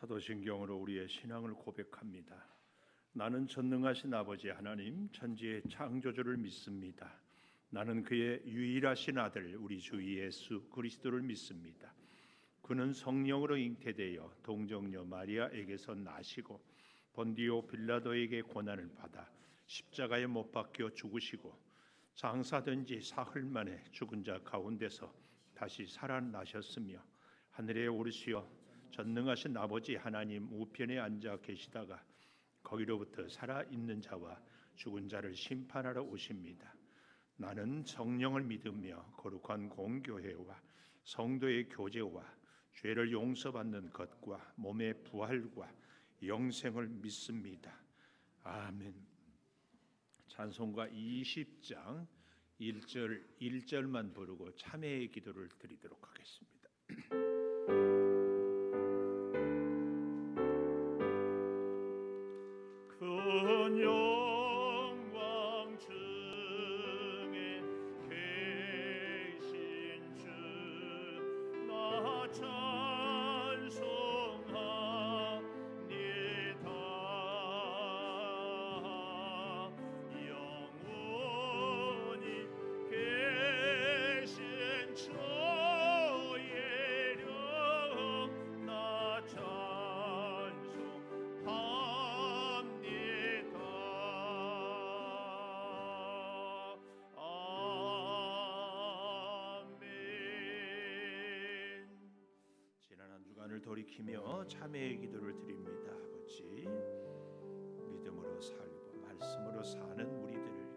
사도신경으로 우리의 신앙을 고백합니다. 나는 전능하신 아버지 하나님 천지의 창조주를 믿습니다. 나는 그의 유일하신 아들 우리 주 예수 그리스도를 믿습니다. 그는 성령으로 잉태되어 동정녀 마리아에게서 나시고 본디오 빌라도에게 고난을 받아 십자가에 못 박혀 죽으시고 장사된 지 사흘 만에 죽은 자 가운데서 다시 살아나셨으며 하늘에 오르시어 전능하신 아버지 하나님 우편에 앉아 계시다가 거기로부터 살아있는 자와 죽은 자를 심판하러 오십니다. 나는 성령을 믿으며 거룩한 공교회와 성도의 교제와 죄를 용서받는 것과 몸의 부활과 영생을 믿습니다. 아멘. 찬송가 20장 1절만 부르고 참회의 기도를 드리도록 하겠습니다. 큰 영광 중에 계신 주 나 찬송합니다. 영원히 계신 주의 령 나 찬송합니다. 지난 한 주간을 돌이키며 참회의 기도를 드립니다. 아버지, 믿음으로 살고 말씀으로 사는 우리들을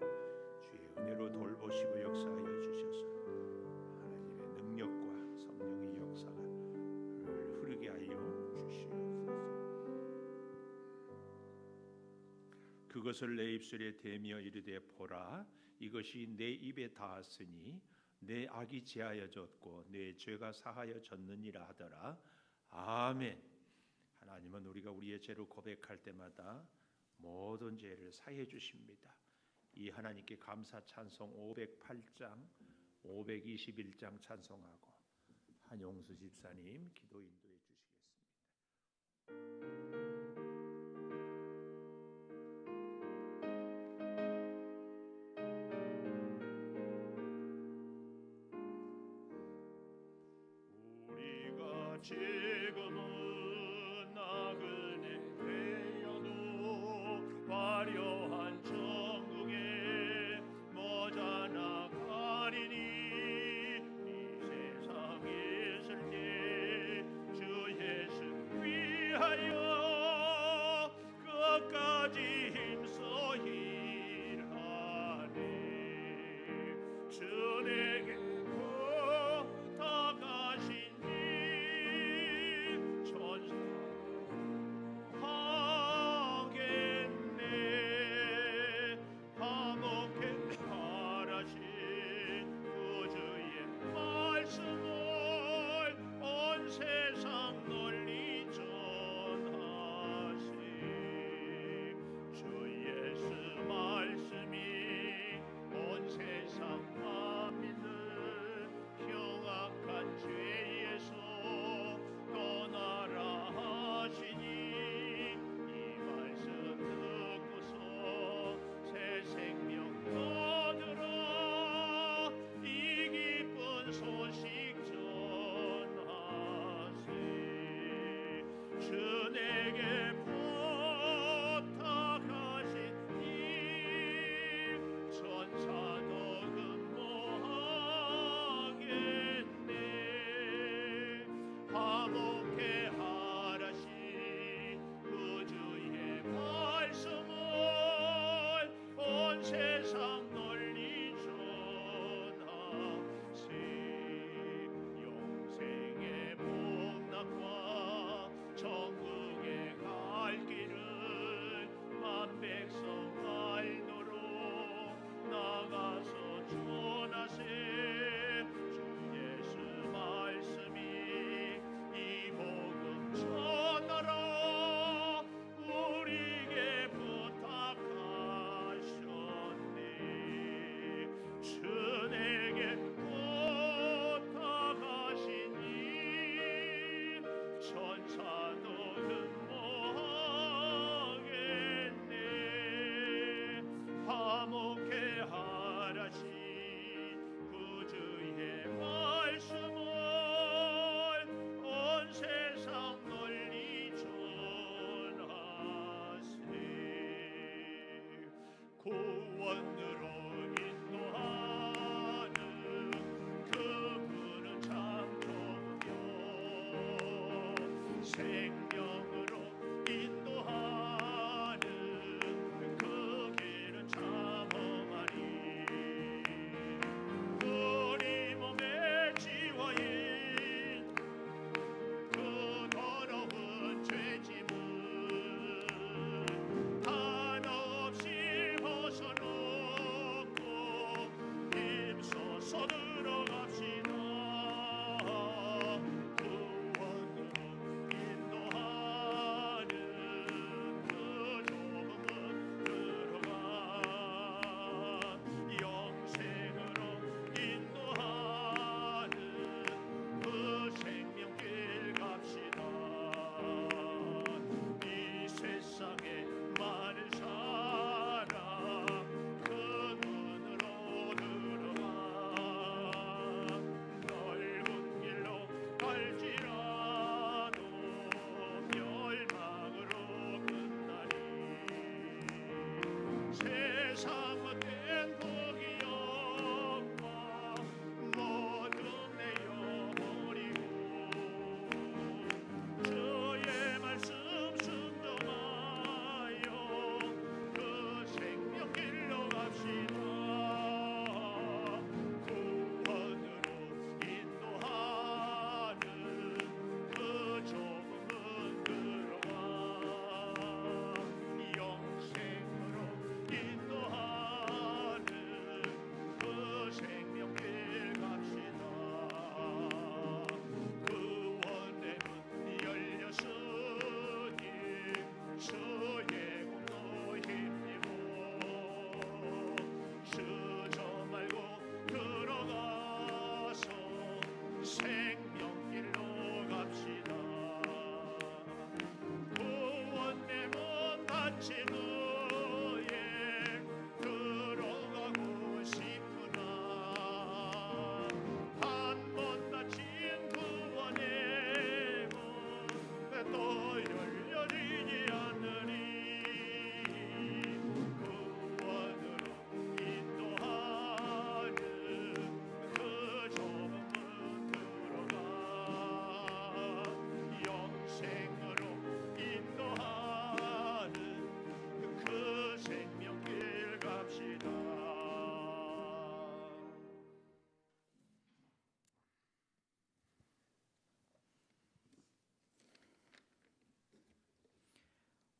주의 은혜로 돌보시고 역사하여 주셔서 하나님의 능력과 성령의 역사가 흐르게 하여 주시옵소서. 그것을 내 입술에 대며 이르되 보라, 이것이 내 입에 닿았으니 내 악이 제하여졌고 내 죄가 사하여졌느니라 하더라. 아멘. 하나님은 우리가 우리의 죄를 고백할 때마다 모든 죄를 사해 주십니다. 이 하나님께 감사 찬송 508장 521장 찬송하고 한용수 집사님 기도 인도해 주시겠습니다. 지금은 나그네 되어도 화려한 천국에 모자나 가리니 이 세상에 있을 때 주 예수 위하여 끝까지 힘써 일하네. 주 내게 말씀이 온 세상 다 믿는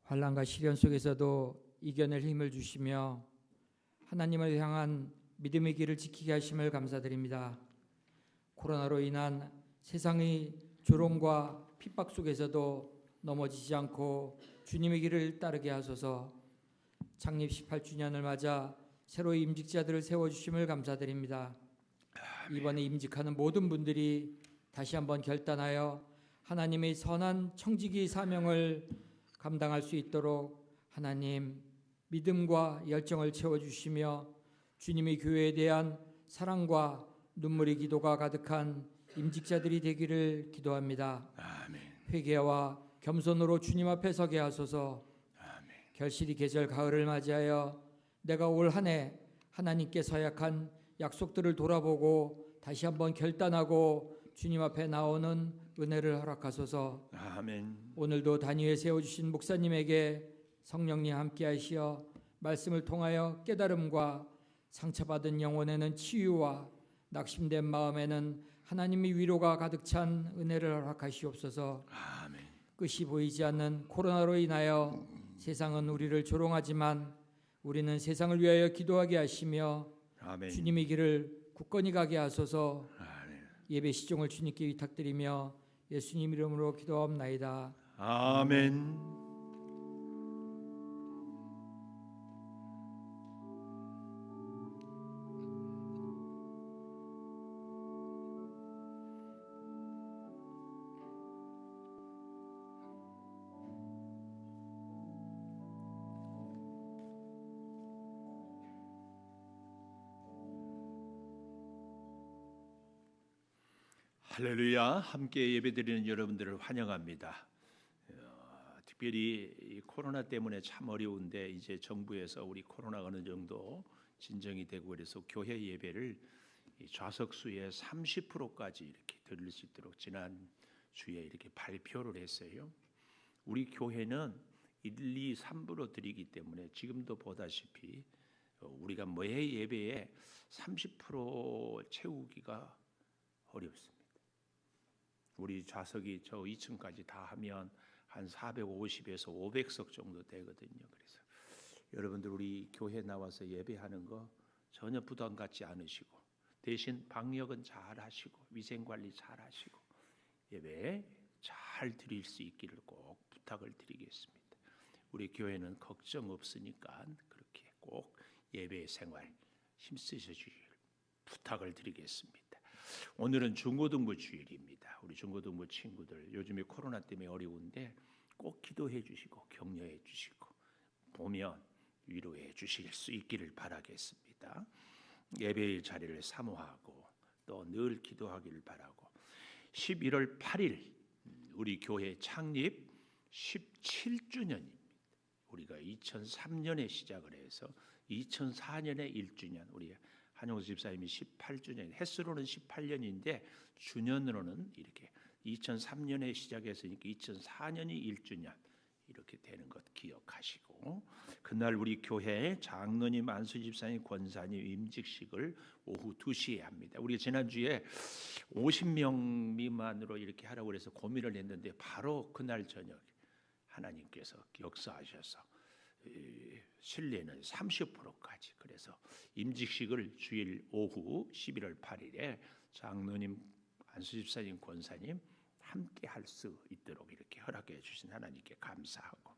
환난과 시련 속에서도 이겨낼 힘을 주시며 하나님을 향한 믿음의 길을 지키게 하심을 감사드립니다. 코로나로 인한 세상의 조롱과 핍박 속에서도 넘어지지 않고 주님의 길을 따르게 하소서. 창립 18주년을 맞아 새로이 임직자들을 세워주심을 감사드립니다. 이번에 임직하는 모든 분들이 다시 한번 결단하여 하나님의 선한 청지기 사명을 감당할 수 있도록 하나님 믿음과 열정을 채워주시며 주님의 교회에 대한 사랑과 눈물의 기도가 가득한 임직자들이 되기를 기도합니다. 아멘. 회개와 겸손으로 주님 앞에 서게 하소서. 아멘. 결실이 계절 가을을 맞이하여 내가 올 한 해 하나님께 서약한 약속들을 돌아보고 다시 한번 결단하고 주님 앞에 나오는 은혜를 허락하소서. 아멘. 오늘도 단위에 세워주신 목사님에게 성령님 함께하시어 말씀을 통하여 깨달음과 상처받은 영혼에는 치유와 낙심된 마음에는 하나님의 위로가 가득 찬 은혜를 허락하시옵소서. 아멘. 끝이 보이지 않는 코로나로 인하여 세상은 우리를 조롱하지만 우리는 세상을 위하여 기도하게 하시며 아멘. 주님의 길을 굳건히 가게 하소서. 아멘. 예배 시종을 주님께 위탁드리며 예수님 이름으로 기도하옵나이다. 아멘. 할렐루야. 함께 예배드리는 여러분들을 환영합니다. 특별히 이 코로나 때문에 참 어려운데 이제 정부에서 우리 코로나가 어느 정도 진정이 되고 그래서 교회 예배를 좌석 수의 30%까지 이렇게 드릴 수 있도록 지난 주에 이렇게 발표를 했어요. 우리 교회는 1, 2, 3부로 드리기 때문에 지금도 보다시피 우리가 매 예배에 30% 채우기가 어렵습니다. 우리 좌석이 저 2층까지 다 하면 한 450에서 500석 정도 되거든요. 그래서 여러분들 우리 교회 나와서 예배하는 거 전혀 부담 갖지 않으시고 대신 방역은 잘 하시고 위생 관리 잘 하시고 예배 잘 드릴 수 있기를 꼭 부탁을 드리겠습니다. 우리 교회는 걱정 없으니까 그렇게 꼭 예배 생활 힘쓰셔 주길 부탁을 드리겠습니다. 오늘은 중고등부 주일입니다. 우리 중고등부 친구들 요즘에 코로나 때문에 어려운데 꼭 기도해 주시고 격려해 주시고 보면 위로해 주실 수 있기를 바라겠습니다. 예배의 자리를 사모하고 또 늘 기도하기를 바라고 11월 8일 우리 교회 창립 17주년입니다. 우리가 2003년에 시작을 해서 2004년에 1주년 우리 한용수 집사님이 18주년, 횟수로는 18년인데 주년으로는 이렇게 2003년에 시작했으니까 2004년이 1주년 이렇게 되는 것 기억하시고 그날 우리 교회 장로님, 안수 집사님, 권사님 임직식을 오후 2시에 합니다. 우리 지난주에 50명 미만으로 이렇게 하라고 해서 고민을 했는데 바로 그날 저녁 하나님께서 역사하셔서 신뢰는 30%까지 그래서 임직식을 주일 오후 11월 8일에 장로님, 안수집사님, 권사님 함께 할 수 있도록 이렇게 허락해 주신 하나님께 감사하고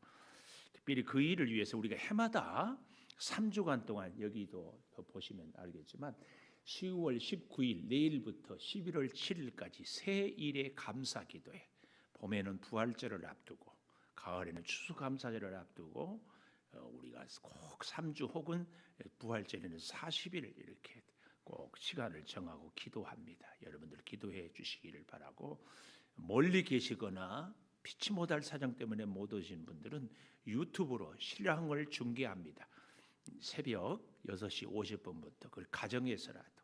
특별히 그 일을 위해서 우리가 해마다 3주간 동안 여기도 보시면 알겠지만 10월 19일 내일부터 11월 7일까지 새 일의 감사기도회 봄에는 부활절을 앞두고 가을에는 추수감사절을 앞두고 우리가 꼭 3주 혹은 부활절에는 40일 이렇게 꼭 시간을 정하고 기도합니다. 여러분들 기도해 주시기를 바라고 멀리 계시거나 피치 못할 사정 때문에 못 오신 분들은 유튜브로 신랑을 중계합니다. 새벽 6시 50분부터 그걸 가정에서라도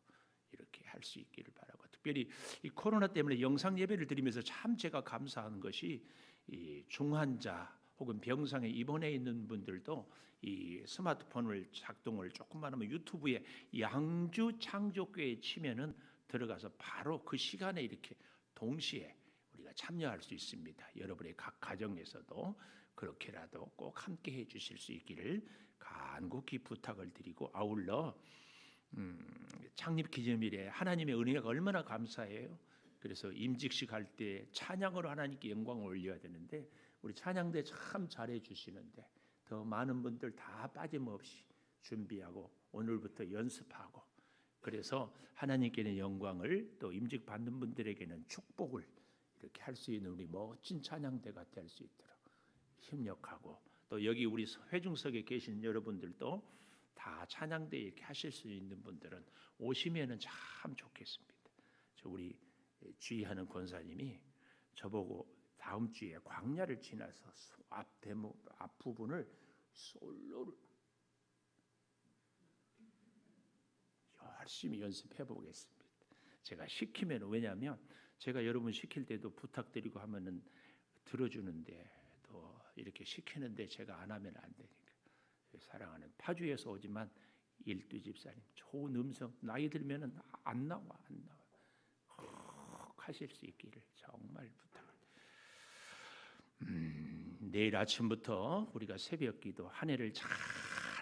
이렇게 할 수 있기를 바라고 특별히 이 코로나 때문에 영상 예배를 드리면서 참 제가 감사하는 것이 이 중환자 혹은 병상에 입원해 있는 분들도 이 스마트폰을 작동을 조금만 하면 유튜브에 양주 창조교회 치면은 들어가서 바로 그 시간에 이렇게 동시에 우리가 참여할 수 있습니다. 여러분의 각 가정에서도 그렇게라도 꼭 함께 해주실 수 있기를 간곡히 부탁을 드리고, 아울러 창립 기념일에 하나님의 은혜가 얼마나 감사해요. 그래서 임직식 할 때 찬양으로 하나님께 영광을 올려야 되는데 우리 찬양대 참 잘해 주시는데 더 많은 분들 다 빠짐없이 준비하고 오늘부터 연습하고, 그래서 하나님께는 영광을, 또 임직 받는 분들에게는 축복을 이렇게 할 수 있는 우리 멋진 찬양대가 될 수 있도록 협력하고, 또 여기 우리 회중석에 계신 여러분들도 다 찬양대 이렇게 하실 수 있는 분들은 오시면은 참 좋겠습니다. 저 우리 주의하는 권사님이 저보고 다음 주에 광야를 지나서 앞 대목 앞 부분을 솔로를 열심히 연습해 보겠습니다. 제가 시키면, 왜냐하면 제가 여러분 시킬 때도 부탁드리고 하면은 들어주는데 또 이렇게 시키는데 제가 안 하면 안 되니까. 사랑하는 파주에서 오지만 일두 집사님 좋은 음성, 나이 들면은 안 나와. 하실 수 있기를 정말 부탁을. 내일 아침부터 우리가 새벽기도 한 해를 잘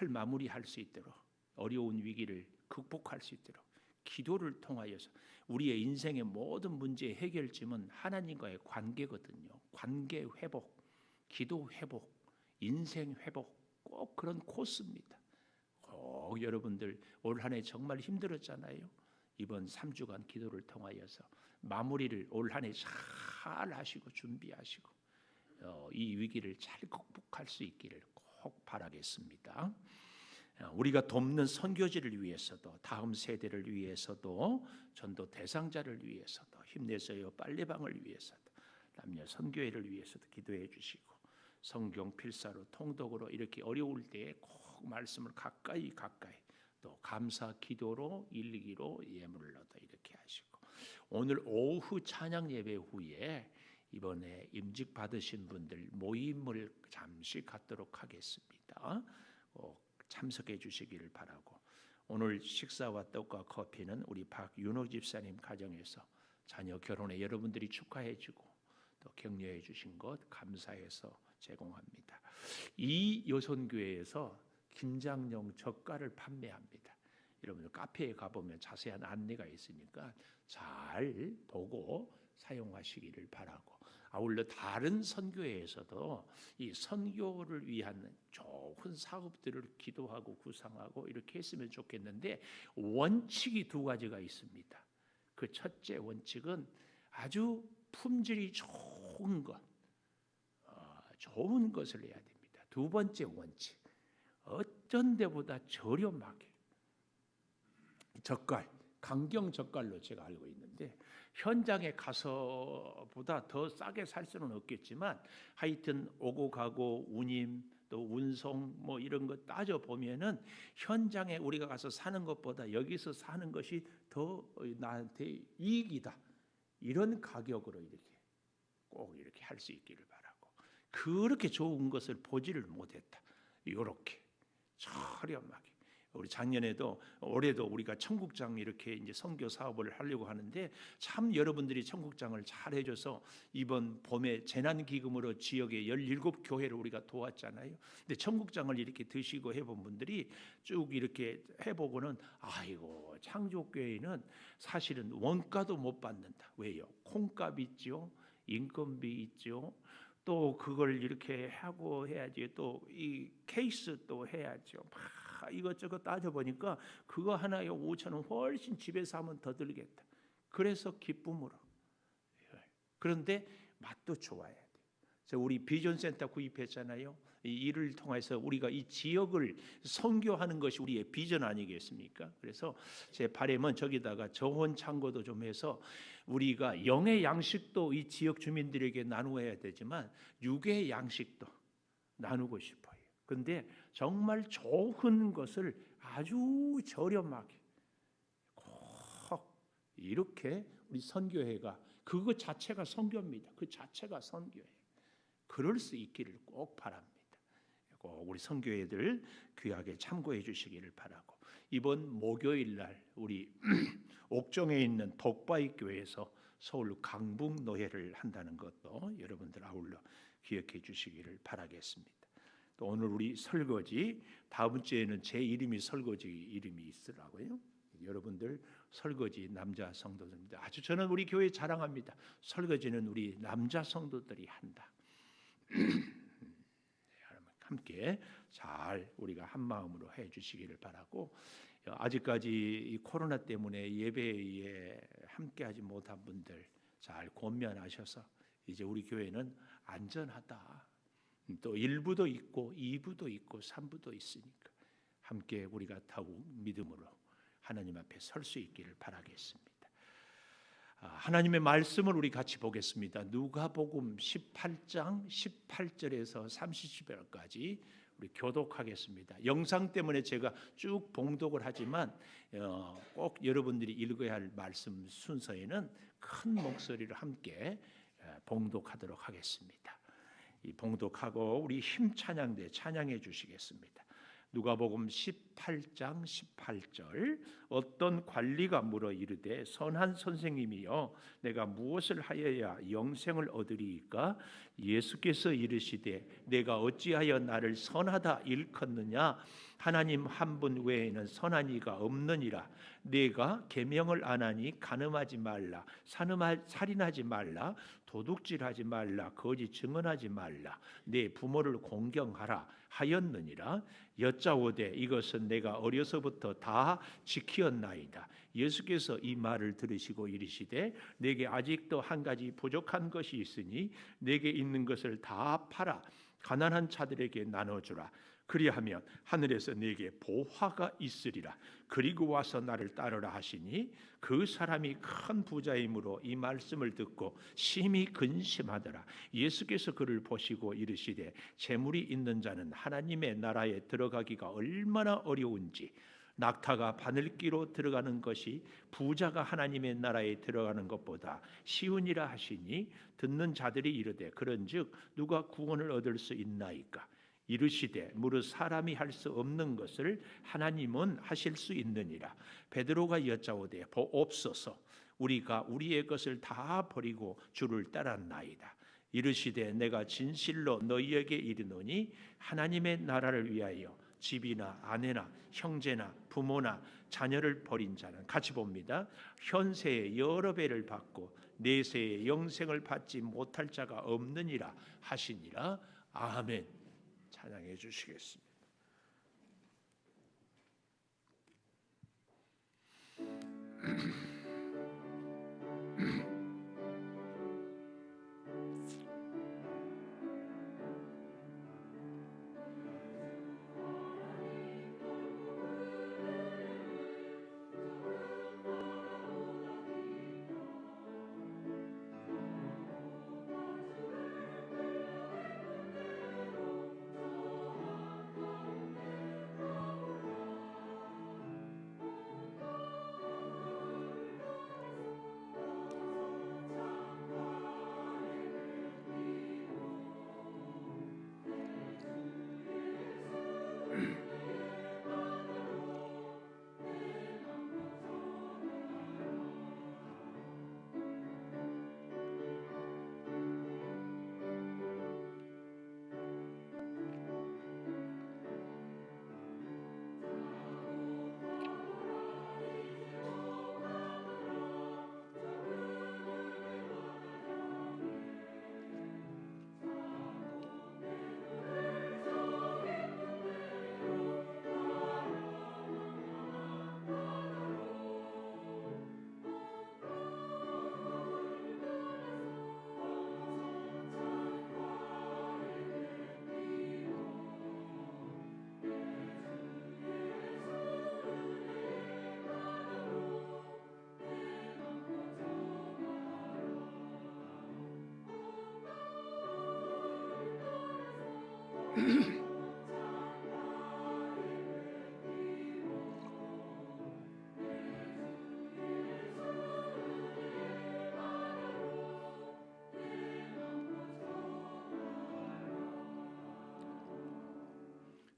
마무리할 수 있도록, 어려운 위기를 극복할 수 있도록 기도를 통하여서, 우리의 인생의 모든 문제의 해결점은 하나님과의 관계거든요. 관계 회복, 기도 회복, 인생 회복, 꼭 그런 코스입니다. 꼭 여러분들 올 한 해 정말 힘들었잖아요. 이번 3주간 기도를 통하여서 마무리를 올 한 해 잘 하시고 준비하시고 이 위기를 잘 극복할 수 있기를 꼭 바라겠습니다. 우리가 돕는 선교지를 위해서도, 다음 세대를 위해서도, 전도 대상자를 위해서도, 힘내서요 빨래방을 위해서도, 남녀 선교회를 위해서도 기도해 주시고, 성경 필사로 통독으로 이렇게 어려울 때에 꼭 말씀을 가까이 또 감사 기도로 일기로 예물을 얻어 이렇게 하시고, 오늘 오후 찬양 예배 후에 이번에 임직 받으신 분들 모임을 잠시 갖도록 하겠습니다. 참석해 주시기를 바라고, 오늘 식사와 떡과 커피는 우리 박윤호 집사님 가정에서 자녀 결혼에 여러분들이 축하해 주고 또 격려해 주신 것 감사해서 제공합니다. 이 여선교회에서 김장용 젓갈을 판매합니다. 여러분들 카페에 가보면 자세한 안내가 있으니까 잘 보고 사용하시기를 바라고, 아울러 다른 선교회에서도 이 선교를 위한 좋은 사업들을 기도하고 구상하고 이렇게 했으면 좋겠는데, 원칙이 두 가지가 있습니다. 그 첫째 원칙은 아주 품질이 좋은 것을 해야 됩니다. 두 번째 원칙, 어떤 데보다 저렴하게, 젓갈, 강경 젓갈로 제가 알고 있는데 현장에 가서보다 더 싸게 살 수는 없겠지만 하여튼 오고 가고 운임 또 운송 뭐 이런 거 따져 보면은 현장에 우리가 가서 사는 것보다 여기서 사는 것이 더 나한테 이익이다, 이런 가격으로 이렇게 꼭 이렇게 할 수 있기를 바라고, 그렇게 좋은 것을 보지를 못했다, 이렇게 저렴하게. 우리 작년에도 올해도 우리가 청국장 이렇게 이제 선교 사업을 하려고 하는데 참 여러분들이 청국장을 잘 해줘서 이번 봄에 재난기금으로 지역의 17교회를 우리가 도왔잖아요. 근데 청국장을 이렇게 드시고 해본 분들이 쭉 이렇게 해보고는, 아이고 창조교회는 사실은 원가도 못 받는다. 왜요? 콩값 있죠, 인건비 있죠, 또 그걸 이렇게 하고 해야지, 또 이 케이스 또 해야죠. 이것저것 따져보니까 그거 하나에 5,000원 훨씬 집에서 하면 더 들겠다. 그래서 기쁨으로. 그런데 맛도 좋아야 돼. 그래서 우리 비전센터 구입했잖아요. 이 일을 통해서 우리가 이 지역을 선교하는 것이 우리의 비전 아니겠습니까? 그래서 제 바람은 저기다가 정원 창고도 좀 해서 우리가 영의 양식도 이 지역 주민들에게 나누어야 되지만 육의 양식도 나누고 싶어요. 근데 정말 좋은 것을 아주 저렴하게 꼭 이렇게 우리 선교회가, 그것 자체가 선교입니다. 그 자체가 선교회. 그럴 수 있기를 꼭 바랍니다. 꼭 우리 선교회들 귀하게 참고해 주시기를 바라고, 이번 목요일 날 우리 옥정에 있는 독바이 교회에서 서울 강북 노회를 한다는 것도 여러분들 아울러 기억해 주시기를 바라겠습니다. 또 오늘 우리 설거지 다음 주에는 제 이름이 설거지 이름이 있더라고요. 여러분들 설거지 남자 성도들입니다. 아주 저는 우리 교회 자랑합니다. 설거지는 우리 남자 성도들이 한다. 함께 잘 우리가 한 마음으로 해 주시기를 바라고, 아직까지 이 코로나 때문에 예배에 함께하지 못한 분들 잘 권면하셔서 이제 우리 교회는 안전하다. 또 1부도 있고 2부도 있고 3부도 있으니까 함께 우리가 더욱 믿음으로 하나님 앞에 설 수 있기를 바라겠습니다. 하나님의 말씀을 우리 같이 보겠습니다. 누가복음 18장 18절에서 30절까지 우리 교독하겠습니다. 영상 때문에 제가 쭉 봉독을 하지만 꼭 여러분들이 읽어야 할 말씀 순서에는 큰 목소리로 함께 봉독하도록 하겠습니다. 이 봉독하고 우리 힘 찬양대 찬양해 주시겠습니다. 누가복음 18장 18절. 어떤 관리가 물어 이르되 선한 선생님이여 내가 무엇을 하여야 영생을 얻으리이까? 예수께서 이르시되 내가 어찌하여 나를 선하다 일컫느냐? 하나님 한 분 외에는 선한 이가 없느니라. 내가 계명을 안 하니 간음하지 말라, 살인하지 말라, 도둑질하지 말라, 거짓 증언하지 말라, 내 부모를 공경하라 하였느니라. 여짜오되 이것은 내가 어려서부터 다 지키었나이다. 예수께서 이 말을 들으시고 이르시되 내게 아직도 한 가지 부족한 것이 있으니 내게 있는 것을 다 팔아 가난한 자들에게 나눠주라. 그리하면 하늘에서 내게 보화가 있으리라. 그리고 와서 나를 따르라 하시니 그 사람이 큰 부자이므로 이 말씀을 듣고 심히 근심하더라. 예수께서 그를 보시고 이르시되 재물이 있는 자는 하나님의 나라에 들어가기가 얼마나 어려운지, 낙타가 바늘기로 들어가는 것이 부자가 하나님의 나라에 들어가는 것보다 쉬우니라 하시니 듣는 자들이 이르되 그런즉 누가 구원을 얻을 수 있나이까? 이르시되 무릇 사람이 할 수 없는 것을 하나님은 하실 수 있느니라. 베드로가 여짜오되 보옵소서 우리가 우리의 것을 다 버리고 주를 따랐나이다. 이르시되 내가 진실로 너희에게 이르노니 하나님의 나라를 위하여 집이나 아내나 형제나 부모나 자녀를 버린 자는, 같이 봅니다, 현세에 여러 배를 받고 내세에 영생을 받지 못할 자가 없느니라 하시니라. 아멘. 찬양해 주시겠습니다.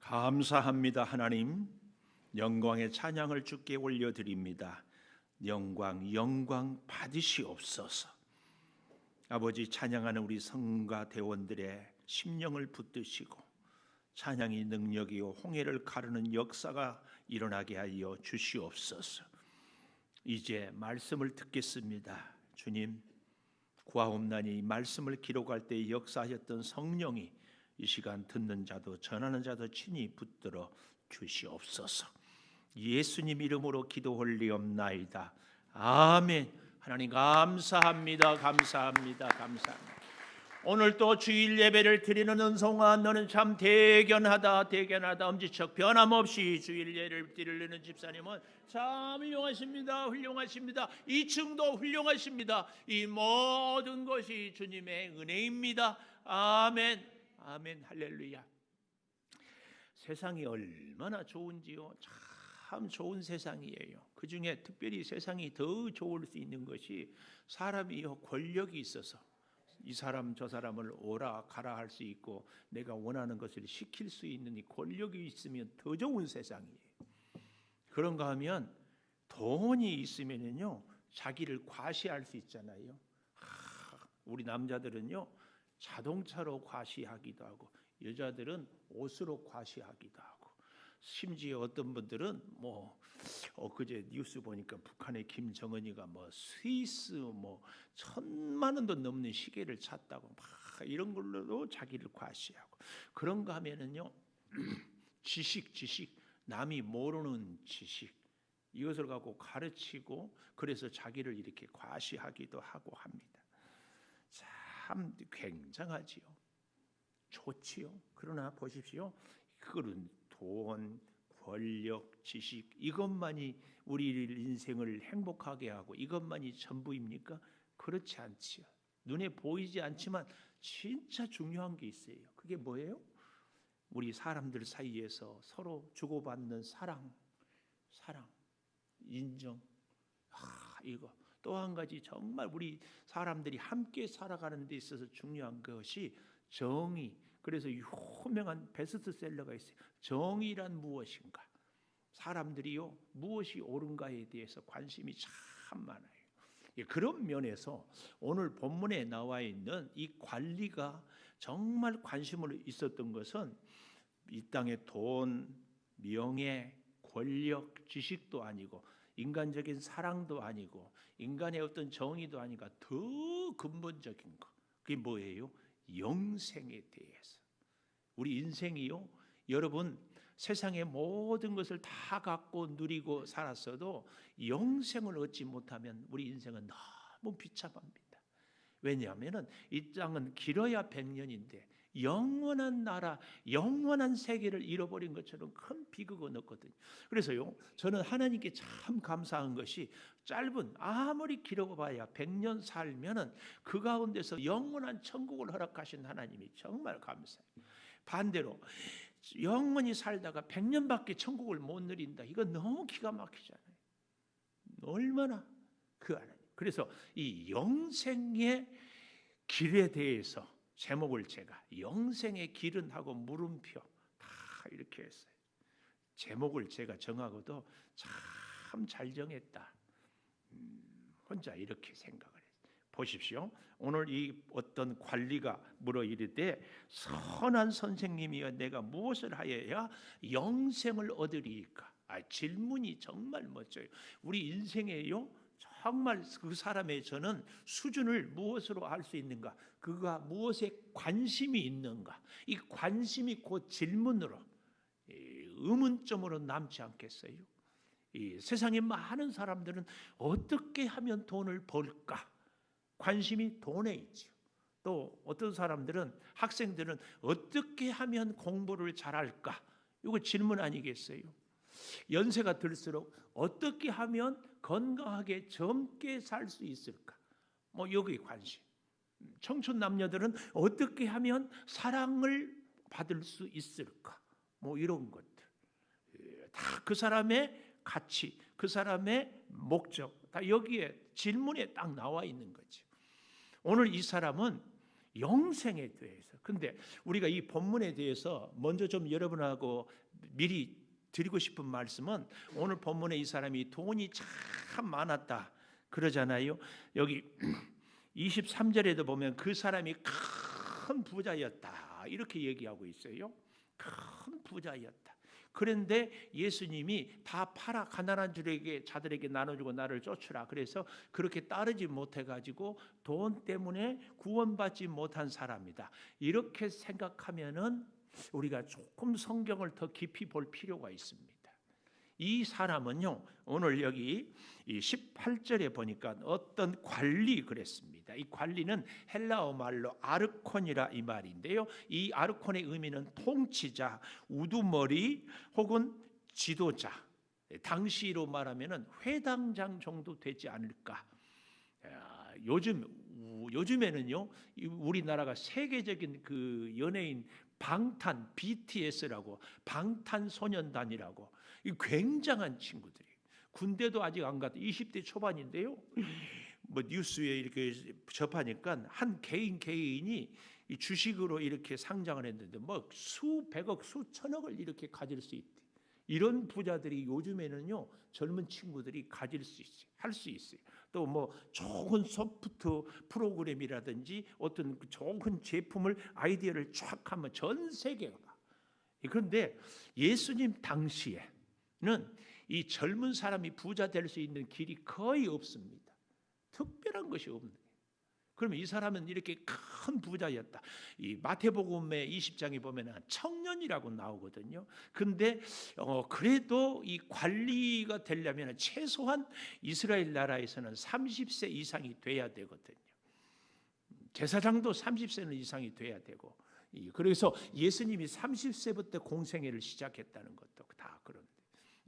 감사합니다. 하나님, 영광의 찬양을 주께 올려드립니다. 영광 받으시옵소서. 아버지, 찬양하는 우리 성가 대원들의 심령을 붙드시고 찬양이 능력이요 홍해를 가르는 역사가 일어나게 하여 주시옵소서. 이제 말씀을 듣겠습니다. 주님, 구하옵나니 말씀을 기록할 때 역사하셨던 성령이 이 시간 듣는 자도 전하는 자도 친히 붙들어 주시옵소서. 예수님 이름으로 기도올리옵나이다. 아멘. 하나님 감사합니다. 감사합니다. 감사합니다. 오늘 또 주일 예배를 드리는 은송아, 너는 참 대견하다. 대견하다. 엄지척 변함없이 주일 예배를 드리는 집사님은 참 훌륭하십니다. 훌륭하십니다. 이 층도 훌륭하십니다. 이 모든 것이 주님의 은혜입니다. 아멘. 아멘. 할렐루야. 세상이 얼마나 좋은지요. 참 좋은 세상이에요. 그 중에 특별히 세상이 더 좋을 수 있는 것이 사람이요 권력이 있어서 이 사람 저 사람을 오라 가라 할 수 있고 내가 원하는 것을 시킬 수 있는 이 권력이 있으면 더 좋은 세상이에요. 그런가 하면 돈이 있으면요 자기를 과시할 수 있잖아요. 우리 남자들은요 자동차로 과시하기도 하고 여자들은 옷으로 과시하기도 하고 심지어 어떤 분들은 엊그제 뉴스 보니까 북한의 김정은이가 스위스 1,000만 원도 넘는 시계를 샀다고 막 이런 걸로도 자기를 과시하고 그런가 하면은요 지식 남이 모르는 지식 이것을 갖고 가르치고 그래서 자기를 이렇게 과시하기도 하고 합니다. 참 굉장하지요. 좋지요. 그러나 보십시오. 그런 돈, 권력, 지식 이것만이 우리 인생을 행복하게 하고 이것만이 전부입니까? 그렇지 않지요. 눈에 보이지 않지만 진짜 중요한 게 있어요. 그게 뭐예요? 우리 사람들 사이에서 서로 주고받는 사랑, 인정. 이거 또 한 가지 정말 우리 사람들이 함께 살아가는 데 있어서 중요한 것이 정의. 그래서 유명한 베스트셀러가 있어요. 정의란 무엇인가? 사람들이요 무엇이 옳은가에 대해서 관심이 참 많아요. 그런 면에서 오늘 본문에 나와 있는 이 관리가 정말 관심을 있었던 것은 이 땅의 돈, 명예, 권력, 지식도 아니고 인간적인 사랑도 아니고 인간의 어떤 정의도 아니고 더 근본적인 거. 그게 뭐예요? 영생에 대해서. 우리 인생이요 여러분 세상의 모든 것을 다 갖고 누리고 살았어도 영생을 얻지 못하면 우리 인생은 너무 비참합니다. 왜냐하면 이 땅은 길어야 100년인데 영원한 나라, 영원한 세계를 잃어버린 것처럼 큰 비극은 없거든요. 그래서요 저는 하나님께 참 감사한 것이 짧은 아무리 길어봐야 100년 살면은 그 가운데서 영원한 천국을 허락하신 하나님이 정말 감사해요. 반대로 영원히 살다가 100년밖에 천국을 못 누린다. 이거 너무 기가 막히잖아요. 얼마나 그 하나님. 그래서 이 영생의 길에 대해서 제목을 제가 영생의 길은 하고 물음표 다 이렇게 했어요. 제목을 제가 정하고도 참 잘 정했다. 혼자 이렇게 생각을 했어요. 보십시오. 오늘 이 어떤 관리가 물어 이르되 선한 선생님이여 내가 무엇을 하여야 영생을 얻으리이까? 질문이 정말 멋져요. 우리 인생에요 정말 그 사람의 저는 수준을 무엇으로 알 수 있는가? 그가 무엇에 관심이 있는가? 이 관심이 곧 질문으로 의문점으로 남지 않겠어요? 이 세상의 많은 사람들은 어떻게 하면 돈을 벌까? 관심이 돈에 있죠. 또 어떤 사람들은 학생들은 어떻게 하면 공부를 잘할까? 이거 질문 아니겠어요? 연세가 들수록 어떻게 하면 건강하게 젊게 살 수 있을까? 여기 관심. 청춘 남녀들은 어떻게 하면 사랑을 받을 수 있을까? 이런 것들. 다 그 사람의 가치, 그 사람의 목적, 다 여기에 질문에 딱 나와 있는 거죠. 오늘 이 사람은 영생에 대해서. 근데 우리가 이 본문에 대해서 먼저 좀 여러분하고 미리 드리고 싶은 말씀은 오늘 본문에 이 사람이 돈이 참 많았다 그러잖아요. 여기 23절에도 보면 그 사람이 큰 부자였다 이렇게 얘기하고 있어요. 큰 부자였다. 그런데 예수님이 다 팔아 가난한 자들에게 나눠주고 나를 쫓으라. 그래서 그렇게 따르지 못해가지고 돈 때문에 구원받지 못한 사람이다. 이렇게 생각하면은 우리가 조금 성경을 더 깊이 볼 필요가 있습니다. 이 사람은요, 오늘 여기 이 18절에 보니까 어떤 관리 그랬습니다. 이 관리는 헬라어 말로 아르콘이라 이 말인데요. 이 아르콘의 의미는 통치자, 우두머리 혹은 지도자. 당시로 말하면은 회당장 정도 되지 않을까. 요즘에는요, 우리나라가 세계적인 그 연예인 방탄 BTS라고 방탄소년단이라고 이 굉장한 친구들이 군대도 아직 안 갔다 20대 초반인데요. 뭐 뉴스에 이렇게 접하니까 한 개인이 이 주식으로 이렇게 상장을 했는데 뭐 수백억 수천억을 이렇게 가질 수 있대. 이런 부자들이 요즘에는요 젊은 친구들이 가질 수 있어요. 할 수 있어요. 또 뭐 좋은 소프트 프로그램이라든지 어떤 좋은 제품을 아이디어를 쫙 하면 전 세계가. 그런데 예수님 당시에는 이 젊은 사람이 부자 될 수 있는 길이 거의 없습니다. 특별한 것이 없는 거예요. 그러면 이 사람은 이렇게 큰 부자였다. 이 마태복음의 20장에 보면 청년이라고 나오거든요. 근데 그래도 이 관리가 되려면 최소한 이스라엘 나라에서는 30세 이상이 돼야 되거든요. 제사장도 30세는 이상이 돼야 되고. 그래서 예수님이 30세부터 공생애를 시작했다는 것도 다 그런데.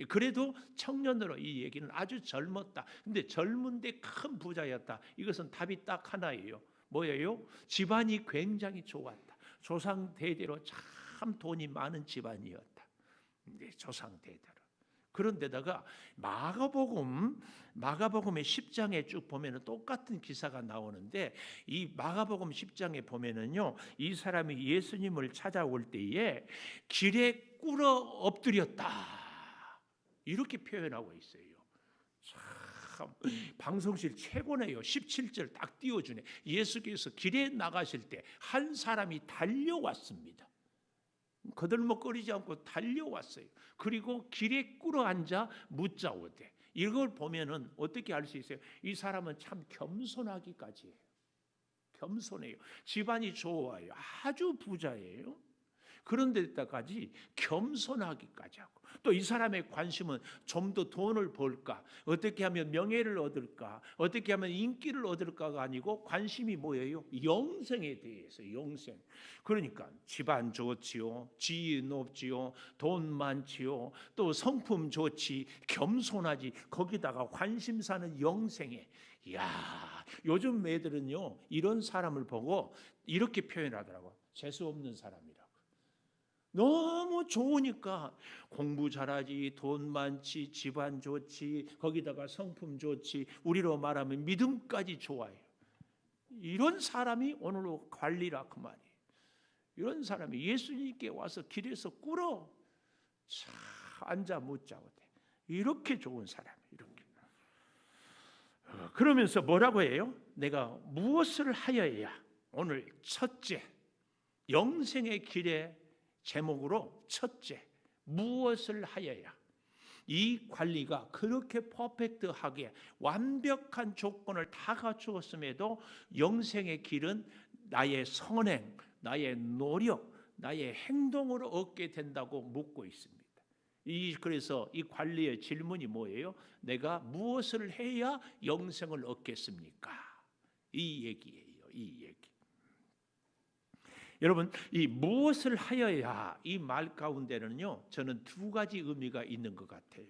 그래도 청년으로 이 얘기는 아주 젊었다. 근데 젊은데 큰 부자였다. 이것은 답이 딱 하나예요. 뭐예요? 집안이 굉장히 좋았다. 조상 대대로 참 돈이 많은 집안이었다. 네, 조상 대대로. 그런데다가 마가복음의 10장에 쭉 보면은 똑같은 기사가 나오는데 이 마가복음 10장에 보면은요 이 사람이 예수님을 찾아올 때에 길에 꿇어 엎드렸다. 이렇게 표현하고 있어요. 참 방송실 최고네요. 17절 딱 띄워주네. 예수께서 길에 나가실 때 한 사람이 달려왔습니다. 거들먹거리지 않고 달려왔어요. 그리고 길에 꿇어 앉아 묻자오되. 이걸 보면은 어떻게 알 수 있어요? 이 사람은 참 겸손하기까지 해요. 겸손해요. 집안이 좋아요. 아주 부자예요. 그런 데다까지 겸손하기까지 하고 또 이 사람의 관심은 좀 더 돈을 벌까 어떻게 하면 명예를 얻을까 어떻게 하면 인기를 얻을까가 아니고 관심이 뭐예요? 영생에 대해서 영생. 그러니까 집안 좋지요, 지위 높지요, 돈 많지요, 또 성품 좋지, 겸손하지, 거기다가 관심사는 영생에. 이야, 요즘 애들은요 이런 사람을 보고 이렇게 표현하더라고. 재수 없는 사람이라. 너무 좋으니까 공부 잘하지, 돈 많지, 집안 좋지, 거기다가 성품 좋지, 우리로 말하면 믿음까지 좋아해요. 이런 사람이 오늘로 관리라 그 말이에요. 이런 사람이 예수님께 와서 길에서 꿇어 앉아 묻자고 돼. 이렇게 좋은 사람, 이렇게. 그러면서 뭐라고 해요? 내가 무엇을 하여야 오늘 첫째 영생의 길에 제목으로 첫째 무엇을 하여야 이 관리가 그렇게 퍼펙트하게 완벽한 조건을 다 갖추었음에도 영생의 길은 나의 선행, 나의 노력, 나의 행동으로 얻게 된다고 묻고 있습니다. 그래서 이 관리의 질문이 뭐예요? 내가 무엇을 해야 영생을 얻겠습니까? 이 얘기예요. 이 얘기. 여러분, 이 무엇을 하여야 이 말 가운데는요, 저는 두 가지 의미가 있는 것 같아요.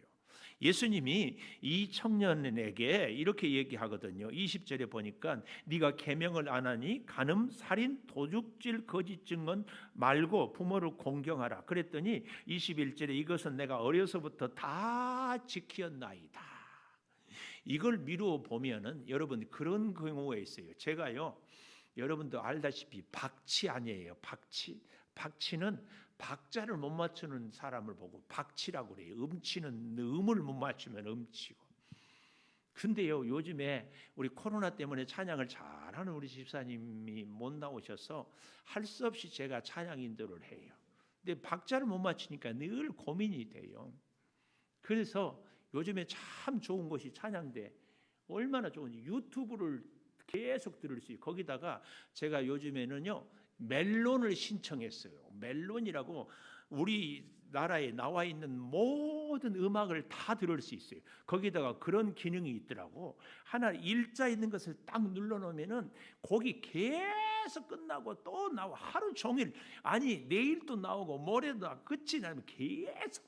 예수님이 이 청년에게 이렇게 얘기하거든요. 20절에 보니까 네가 계명을 안 하니 간음, 살인, 도둑질, 거짓 증언 말고 부모를 공경하라. 그랬더니 21절에 이것은 내가 어려서부터 다 지켰나이다. 이걸 미루어 보면은 여러분 그런 경우가 있어요. 제가요. 여러분도 알다시피 박치 아니에요. 박치는 박자를 못 맞추는 사람을 보고 박치라고 그래요. 음치는 음을 못 맞추면 음치고. 근데요, 요즘에 우리 코로나 때문에 찬양을 잘하는 우리 집사님이 못 나오셔서 할 수 없이 제가 찬양 인도를 해요. 근데 박자를 못 맞추니까 늘 고민이 돼요. 그래서 요즘에 참 좋은 것이 찬양대 얼마나 좋은지 유튜브를 계속 들을 수 있어요. 거기다가 제가 요즘에는요 멜론을 신청했어요. 멜론이라고 우리나라에 나와 있는 모든 음악을 다 들을 수 있어요. 거기다가 그런 기능이 있더라고. 하나 일자 있는 것을 딱 눌러놓으면은 곡이 계속 끝나고 또 나와. 하루 종일, 아니 내일 또 나오고 모레도 끝이 나면 계속.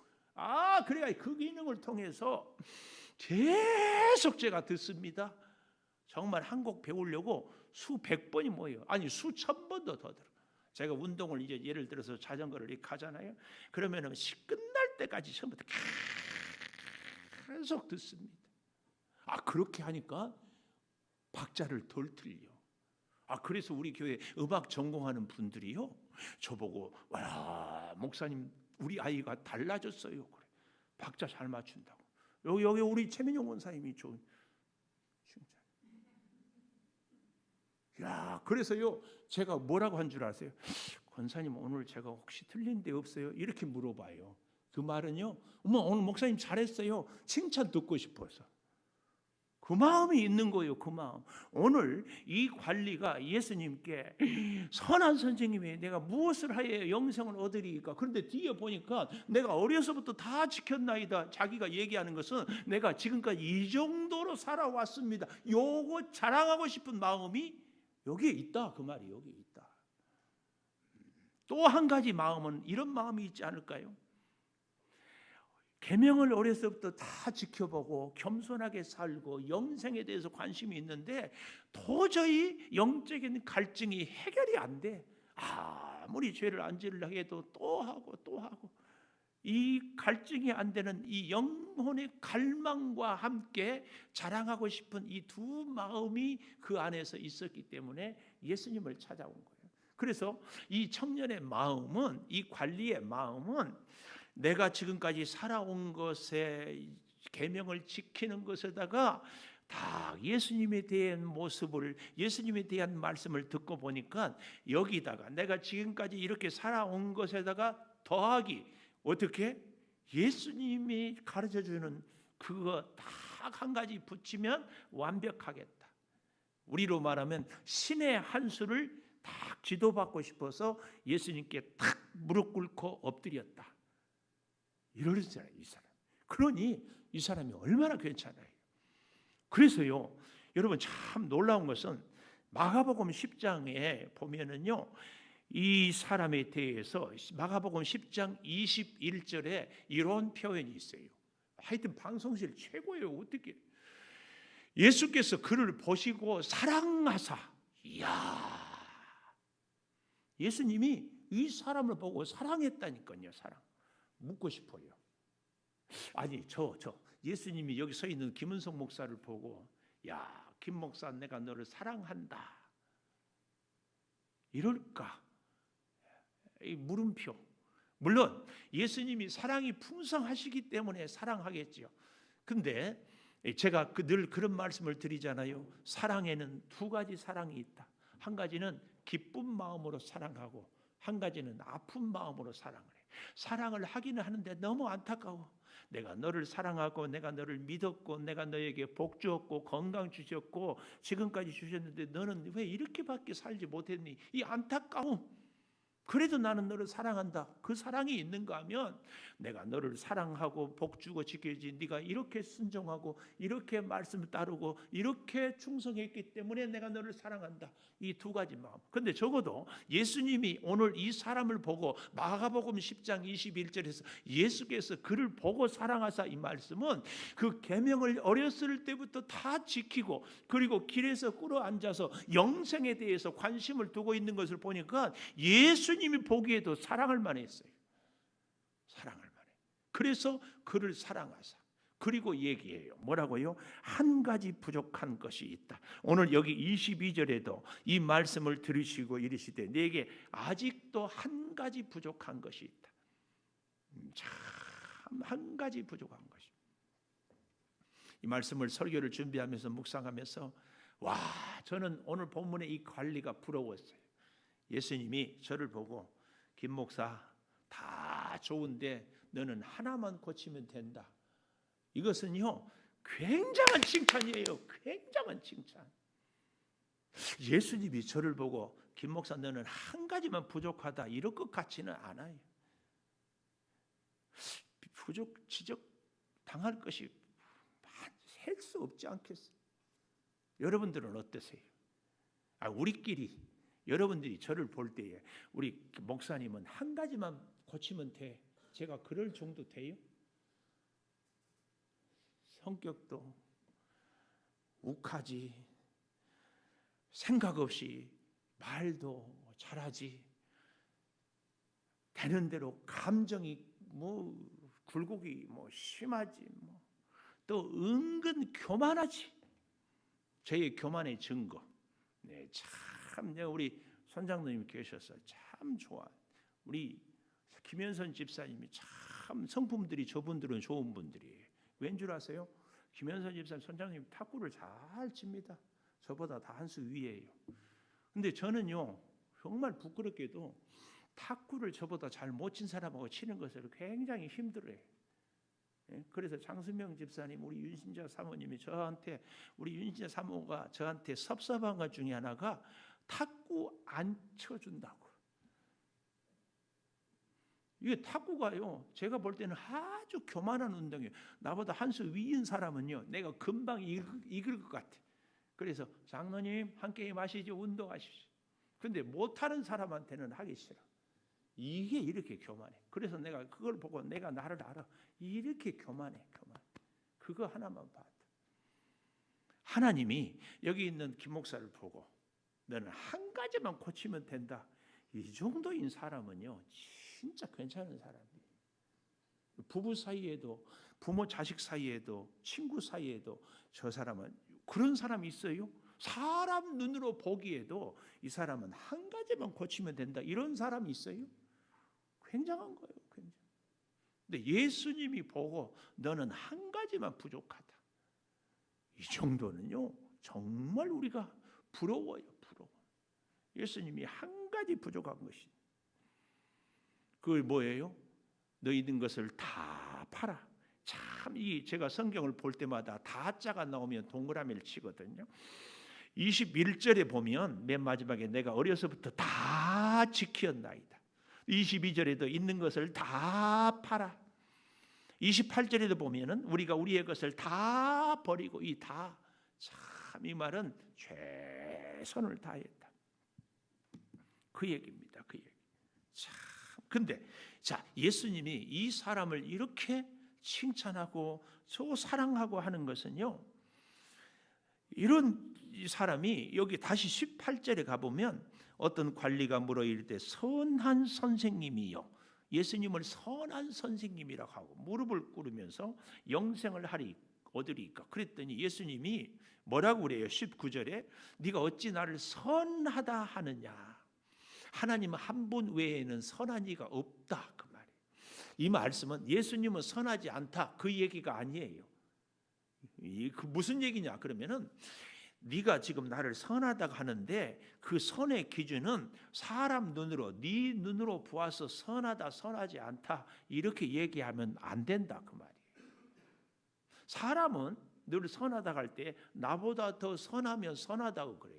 그래야 그 기능을 통해서 계속 제가 듣습니다. 정말 한 곡 배우려고 수백 번이 모여요. 아니 수천 번도 더 들어. 제가 운동을 이제 예를 들어서 자전거를 이렇게 가잖아요. 그러면은 끝날 때까지 처음부터 계속 듣습니다. 그렇게 하니까 박자를 덜 틀려. 그래서 우리 교회 음악 전공하는 분들이요 저보고 와 목사님 우리 아이가 달라졌어요. 그래. 박자 잘 맞춘다고. 여기 우리 최민용 원사님이 좋은. 야, 그래서요 제가 뭐라고 한 줄 아세요? 권사님 오늘 제가 혹시 틀린 데 없어요? 이렇게 물어봐요. 그 말은요, 오늘 목사님 잘했어요. 칭찬 듣고 싶어서. 그 마음이 있는 거예요. 그 마음. 오늘 이 관리가 예수님께 선한 선생님이 내가 무엇을 하여 영생을 얻으리까? 그런데 뒤에 보니까 내가 어려서부터 다 지켰나이다. 자기가 얘기하는 것은 내가 지금까지 이 정도로 살아왔습니다. 요거 자랑하고 싶은 마음이 여기에 있다. 그 말이 여기에 있다. 또 한 가지 마음은 이런 마음이 있지 않을까요? 계명을 어려서부터 다 지켜보고 겸손하게 살고 영생에 대해서 관심이 있는데 도저히 영적인 갈증이 해결이 안 돼. 아무리 죄를 안 지으려고 해도 또 하고 이 갈증이 안 되는 이 영혼의 갈망과 함께 자랑하고 싶은 이 두 마음이 그 안에서 있었기 때문에 예수님을 찾아온 거예요. 그래서 이 청년의 마음은, 이 관리의 마음은 내가 지금까지 살아온 것에 계명을 지키는 것에다가 다 예수님에 대한 모습을, 예수님에 대한 말씀을 듣고 보니까 여기다가 내가 지금까지 이렇게 살아온 것에다가 더하기, 어떻게? 예수님이 가르쳐주는 그거 딱 한 가지 붙이면 완벽하겠다. 우리로 말하면 신의 한 수를 딱 지도받고 싶어서 예수님께 탁 무릎 꿇고 엎드렸다. 이러잖아요, 이 사람. 그러니 이 사람이 얼마나 괜찮아요. 그래서요, 여러분 참 놀라운 것은 마가복음 10장에 보면은요, 이 사람에 대해서 마가복음 10장 21절에 이런 표현이 있어요. 하여튼 방송실 최고예요. 어떻게? 예수께서 그를 보시고 사랑하사. 이야, 예수님이 이 사람을 보고 사랑했다니까요. 사랑. 묻고 싶어요. 아니 저 예수님이 여기 서 있는 김은성 목사를 보고 야, 김 목사 내가 너를 사랑한다 이럴까? 이 물음표. 물론 예수님이 사랑이 풍성하시기 때문에 사랑하겠지요. 근데 제가 늘 그런 말씀을 드리잖아요. 사랑에는 두 가지 사랑이 있다. 한 가지는 기쁜 마음으로 사랑하고 한 가지는 아픈 마음으로 사랑을 해. 사랑을 하기는 하는데 너무 안타까워. 내가 너를 사랑하고 내가 너를 믿었고 내가 너에게 복 주었고 건강 주셨고 지금까지 주셨는데 너는 왜 이렇게밖에 살지 못했니? 이 안타까움. 그래도 나는 너를 사랑한다. 그 사랑이 있는가 하면 내가 너를 사랑하고 복 주고 지켜야지. 네가 이렇게 순종하고 이렇게 말씀을 따르고 이렇게 충성했기 때문에 내가 너를 사랑한다. 이 두 가지 마음. 근데 적어도 예수님이 오늘 이 사람을 보고 마가복음 10장 21절에서 예수께서 그를 보고 사랑하사 이 말씀은 그 계명을 어렸을 때부터 다 지키고 그리고 길에서 꿇어앉아서 영생에 대해서 관심을 두고 있는 것을 보니까 예수님이 보기에도 사랑할 만했어요. 사랑할 만해. 그래서 그를 사랑하사. 그리고 얘기해요. 뭐라고요? 한 가지 부족한 것이 있다. 오늘 여기 22절에도 이 말씀을 들으시고 이르시되 내게 아직도 한 가지 부족한 것이 있다. 참 한 가지 부족한 것이. 이 말씀을 설교를 준비하면서 묵상하면서 와, 저는 오늘 본문의 이 관리가 부러웠어요. 예수님이 저를 보고 김 목사 다 좋은데 너는 하나만 고치면 된다. 이것은요 굉장한 칭찬이에요. 굉장한 칭찬. 예수님이 저를 보고 김 목사 너는 한 가지만 부족하다 이럴 것 같지는 않아요. 부족 지적 당할 것이 셀 수 없지 않겠어요? 여러분들은 어떠세요? 우리끼리 여러분들이 저를 볼 때에 우리 목사님은 한 가지만 고치면 돼. 제가 그럴 정도 돼요? 성격도 욱하지, 생각 없이 말도 잘하지, 되는 대로 감정이 굴곡이 심하지, 또 은근 교만하지. 저의 교만의 증거. 네, 참 우리 선장님 계셔서 참 좋아. 우리 김현선 집사님이 참 성품들이 저분들은 좋은 분들이에요. 왠 줄 아세요? 김현선 집사님 선장님 탁구를 잘 칩니다. 저보다 다 한 수 위에요. 근데 저는요 정말 부끄럽게도 탁구를 저보다 잘 못 친 사람하고 치는 것을 굉장히 힘들어해요. 그래서 장수명 집사님, 우리 윤신자 사모님이 저한테, 우리 윤신자 사모가 저한테 섭섭한 것 중에 하나가 탁구 안 쳐준다고. 이게 탁구가요 제가 볼 때는 아주 교만한 운동이에요. 나보다 한 수 위인 사람은요 내가 금방 이길 것 같아. 그래서 장로님 한 게임 하시죠, 운동하십시오. 근데 못하는 사람한테는 하기 싫어. 이게 이렇게 교만해. 그래서 내가 그걸 보고 내가 나를 알아. 이렇게 교만해. 그거 하나만 봐도. 하나님이 여기 있는 김 목사를 보고 너는 한 가지만 고치면 된다. 이 정도인 사람은요 진짜 괜찮은 사람이에요. 부부 사이에도, 부모 자식 사이에도, 친구 사이에도 저 사람은 그런 사람이 있어요. 사람 눈으로 보기에도 이 사람은 한 가지만 고치면 된다. 이런 사람이 있어요. 굉장한 거예요. 굉장히. 근데 예수님이 보고 너는 한 가지만 부족하다. 이 정도는요 정말 우리가 부러워요. 부러워. 예수님이 한 가지 부족한 것이 그걸 뭐예요? 너희 있는 것을 다 팔아. 참 이 제가 성경을 볼 때마다 다자가 나오면 동그라미를 치거든요. 21절에 보면 맨 마지막에 내가 어려서부터 다 지켰나이다. 22절에도 있는 것을 다 팔아. 28절에도 보면은 우리가 우리의 것을 다 버리고 이 다 참 이 말은 최선을 다했다. 그 얘기입니다. 그 얘기. 참 근데 자 예수님이 이 사람을 이렇게 칭찬하고 저 사랑하고 하는 것은요. 이런 이 사람이 여기 다시 18절에 가보면 어떤 관리가 물어 이르되 선한 선생님이요. 예수님을 선한 선생님이라고 하고 무릎을 꿇으면서 영생을 하리 얻으리까. 그랬더니 예수님이 뭐라고 그래요? 19절에 네가 어찌 나를 선하다 하느냐. 하나님 한 분 외에는 선한 이가 없다. 그 말이에요. 이 말씀은 예수님은 선하지 않다. 그 얘기가 아니에요. 그 무슨 얘기냐 그러면은 네가 지금 나를 선하다고 하는데 그 선의 기준은 사람 눈으로 네 눈으로 보아서 선하다 선하지 않다 이렇게 얘기하면 안 된다 그 말이에요. 사람은 늘 선하다고 할 때 나보다 더 선하면 선하다고 그래요.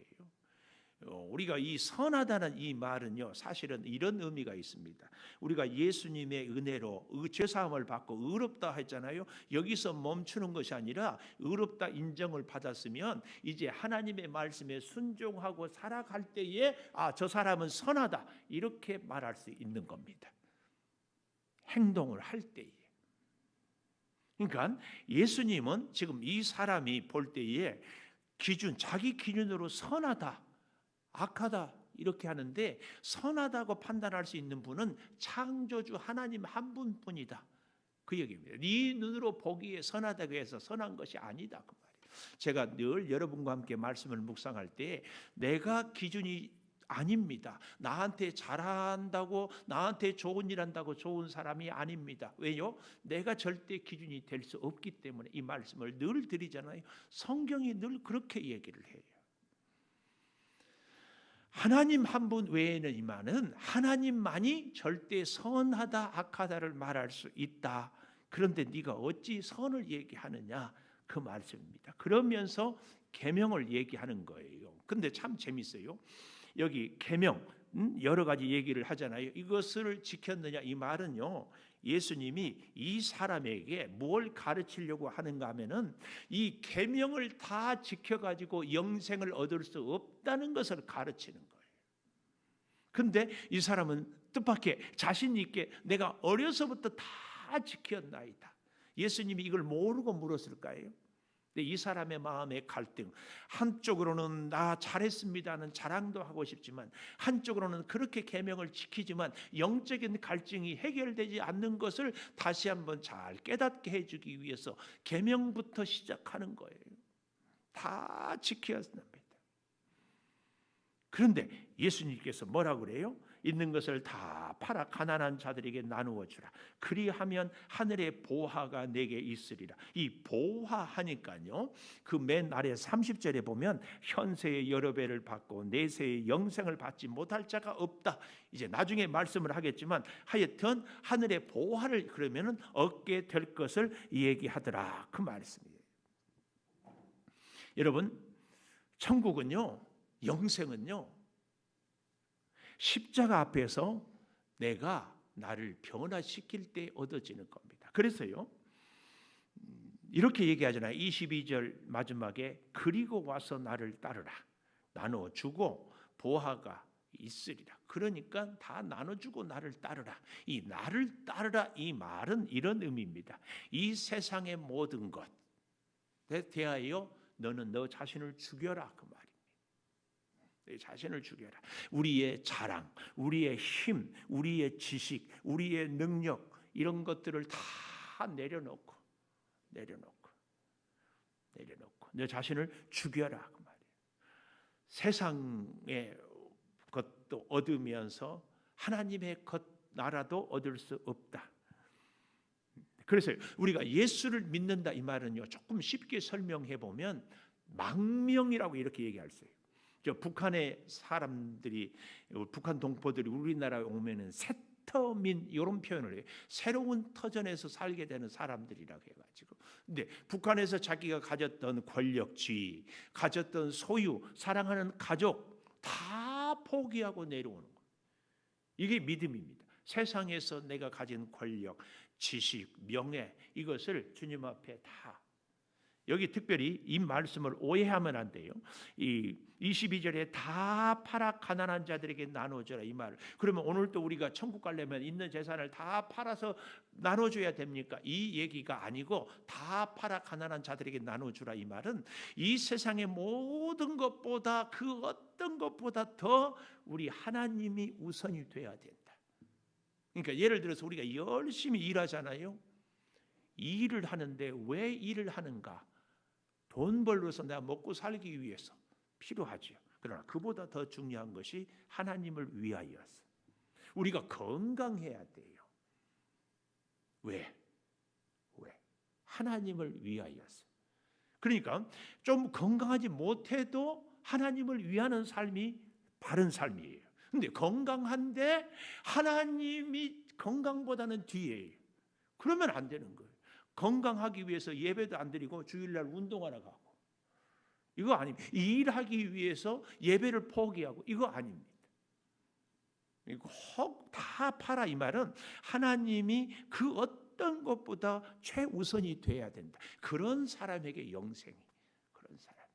우리가 이 선하다는 이 말은요 사실은 이런 의미가 있습니다. 우리가 예수님의 은혜로 죄사함을 받고 의롭다 했잖아요. 여기서 멈추는 것이 아니라 의롭다 인정을 받았으면 이제 하나님의 말씀에 순종하고 살아갈 때에 저 사람은 선하다 이렇게 말할 수 있는 겁니다. 행동을 할 때에. 그러니까 예수님은 지금 이 사람이 볼 때에 자기 기준으로 선하다 악하다 이렇게 하는데 선하다고 판단할 수 있는 분은 창조주 하나님 한 분뿐이다. 그 얘기입니다. 네 눈으로 보기에 선하다고 해서 선한 것이 아니다. 그 말이에요. 제가 늘 여러분과 함께 말씀을 묵상할 때 내가 기준이 아닙니다. 나한테 잘한다고, 나한테 좋은 일 한다고 좋은 사람이 아닙니다. 왜요? 내가 절대 기준이 될 수 없기 때문에 이 말씀을 늘 드리잖아요. 성경이 늘 그렇게 얘기를 해요. 하나님 한 분 외에는 이만은 하나님만이 절대 선하다 악하다를 말할 수 있다. 그런데 네가 어찌 선을 얘기하느냐 그 말씀입니다. 그러면서 계명을 얘기하는 거예요. 근데 참 재밌어요. 여기 계명 여러 가지 얘기를 하잖아요. 이것을 지켰느냐 이 말은요. 예수님이 이 사람에게 뭘 가르치려고 하는가 하면은 이 계명을 다 지켜가지고 영생을 얻을 수 없다는 것을 가르치는 거예요. 근데 이 사람은 뜻밖의 자신 있게 내가 어려서부터 다 지켰나이다. 예수님이 이걸 모르고 물었을까요? 근데 이 사람의 마음의 갈등, 한쪽으로는 나 잘했습니다는 자랑도 하고 싶지만 한쪽으로는 그렇게 계명을 지키지만 영적인 갈증이 해결되지 않는 것을 다시 한번 잘 깨닫게 해주기 위해서 계명부터 시작하는 거예요. 다 지켜야 합니다. 그런데 예수님께서 뭐라고 그래요? 있는 것을 다 팔아 가난한 자들에게 나누어 주라. 그리하면 하늘의 보화가 내게 있으리라. 이 보화하니까요. 그 맨 아래 30절에 보면 현세의 여러 배를 받고 내세의 영생을 받지 못할 자가 없다. 이제 나중에 말씀을 하겠지만 하여튼 하늘의 보화를 그러면은 얻게 될 것을 얘기하더라. 그 말씀이에요. 여러분, 천국은요. 영생은요. 십자가 앞에서 내가 나를 변화시킬 때 얻어지는 겁니다. 그래서요. 이렇게 얘기하잖아요. 22절 마지막에 그리고 와서 나를 따르라. 나눠주고 보화가 있으리라. 그러니까 다 나눠주고 나를 따르라. 이 나를 따르라 이 말은 이런 의미입니다. 이 세상의 모든 것에 대하여 너는 너 자신을 죽여라 그 말입니다. 내 자신을 죽여라. 우리의 자랑, 우리의 힘, 우리의 지식, 우리의 능력 이런 것들을 다 내려놓고 내 자신을 죽여라 그 말이에요. 세상의 것도 얻으면서 하나님의 것 나라도 얻을 수 없다. 그래서 우리가 예수를 믿는다 이 말은요. 조금 쉽게 설명해 보면 망명이라고 이렇게 얘기할 수 있어요. 저 북한의 사람들이 북한 동포들이 우리나라에 오면은 새터민 이런 표현을 해요. 새로운 터전에서 살게 되는 사람들이라고 해가지고. 근데 북한에서 자기가 가졌던 권력주의, 가졌던 소유, 사랑하는 가족 다 포기하고 내려오는 거예요. 이게 믿음입니다. 세상에서 내가 가진 권력, 지식, 명예 이것을 주님 앞에 다. 여기 특별히 이 말씀을 오해하면 안 돼요. 이 22절에 다 팔아 가난한 자들에게 나눠줘라 이 말. 그러면 오늘 또 우리가 천국 가려면 있는 재산을 다 팔아서 나눠줘야 됩니까? 이 얘기가 아니고 다 팔아 가난한 자들에게 나눠주라 이 말은 이 세상의 모든 것보다 그 어떤 것보다 더 우리 하나님이 우선이 돼야 된다. 그러니까 예를 들어서 우리가 열심히 일하잖아요. 일을 하는데 왜 일을 하는가? 돈 벌러서 내가 먹고 살기 위해서 필요하죠. 그러나 그보다 더 중요한 것이 하나님을 위하여서 우리가 건강해야 돼요. 왜? 하나님을 위하여서. 그러니까 좀 건강하지 못해도 하나님을 위하는 삶이 바른 삶이에요. 근데 건강한데 하나님이 건강보다는 뒤에요. 그러면 안 되는 거예요. 건강하기 위해서 예배도 안 드리고 주일날 운동하러 가고 이거 아닙니다. 일하기 위해서 예배를 포기하고 이거 아닙니다. 혹 다 팔아 이 말은 하나님이 그 어떤 것보다 최우선이 돼야 된다. 그런 사람에게 영생이 그런 사람에게.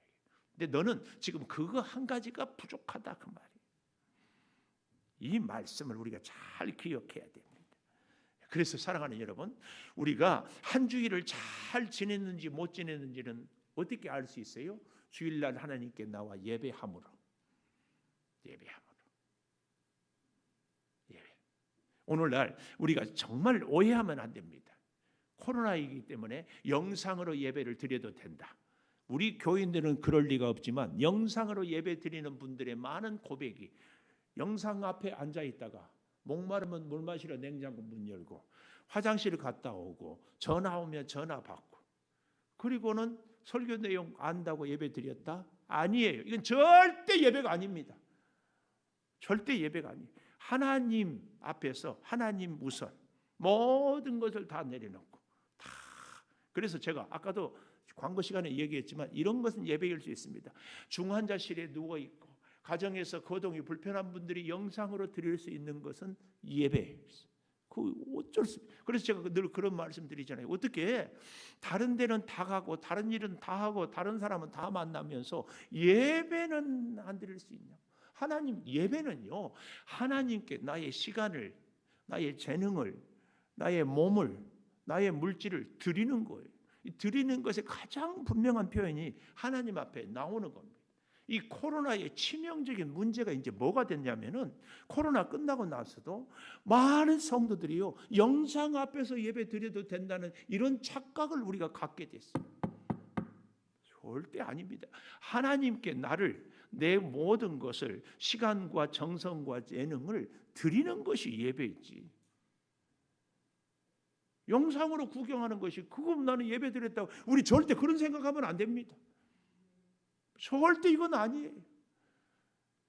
근데 너는 지금 그거 한 가지가 부족하다 그 말이에요. 이 말씀을 우리가 잘 기억해야 됩니다. 그래서 사랑하는 여러분, 우리가 한 주일을 잘 지냈는지 못 지냈는지는 어떻게 알 수 있어요? 주일날 하나님께 나와 예배함으로. 오늘날 우리가 정말 오해하면 안 됩니다. 코로나이기 때문에 영상으로 예배를 드려도 된다. 우리 교인들은 그럴 리가 없지만 영상으로 예배 드리는 분들의 많은 고백이 영상 앞에 앉아 있다가 목마르면 물 마시러 냉장고 문 열고 화장실 갔다 오고 전화 오면 전화 받고 그리고는 설교 내용 안다고 예배 드렸다? 아니에요. 이건 절대 예배가 아닙니다. 절대 예배가 아니에요. 하나님 앞에서 하나님 우선 모든 것을 다 내려놓고 다. 그래서 제가 아까도 광고 시간에 얘기했지만 이런 것은 예배일 수 있습니다. 중환자실에 누워 있고 가정에서 거동이 불편한 분들이 영상으로 드릴 수 있는 것은 예배예요. 그 어쩔 수. 그래서 제가 늘 그런 말씀 드리잖아요. 어떻게 다른 데는 다 가고 다른 일은 다 하고 다른 사람은 다 만나면서 예배는 안 드릴 수 있냐? 하나님 예배는요. 하나님께 나의 시간을, 나의 재능을, 나의 몸을, 나의 물질을 드리는 거예요. 이 드리는 것의 가장 분명한 표현이 하나님 앞에 나오는 겁니다. 이 코로나의 치명적인 문제가 이제 뭐가 됐냐면은 코로나 끝나고 나서도 많은 성도들이요 영상 앞에서 예배 드려도 된다는 이런 착각을 우리가 갖게 됐어요. 절대 아닙니다. 하나님께 나를 내 모든 것을 시간과 정성과 재능을 드리는 것이 예배이지. 영상으로 구경하는 것이 그건 나는 예배 드렸다고 우리 절대 그런 생각하면 안 됩니다. 절대 이건 아니에요.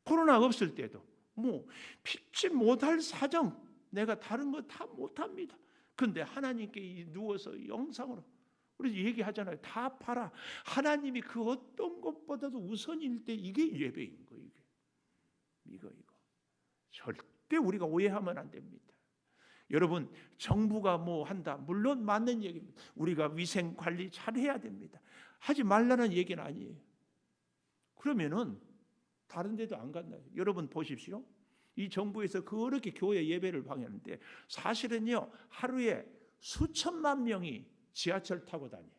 코로나 없을 때도 뭐 피치 못할 사정 내가 다른 거 다 못합니다. 근데 하나님께 누워서 영상으로 우리 얘기하잖아요. 다 팔아. 하나님이 그 어떤 것보다도 우선일 때 이게 예배인 거예요. 이거 절대 우리가 오해하면 안 됩니다. 여러분 정부가 뭐 한다 물론 맞는 얘기입니다. 우리가 위생 관리 잘 해야 됩니다. 하지 말라는 얘기는 아니에요. 그러면은 다른 데도 안 간다. 여러분 보십시오. 이 정부에서 그렇게 교회 예배를 방해하는데 사실은요 하루에 수천만 명이 지하철 타고 다녀요.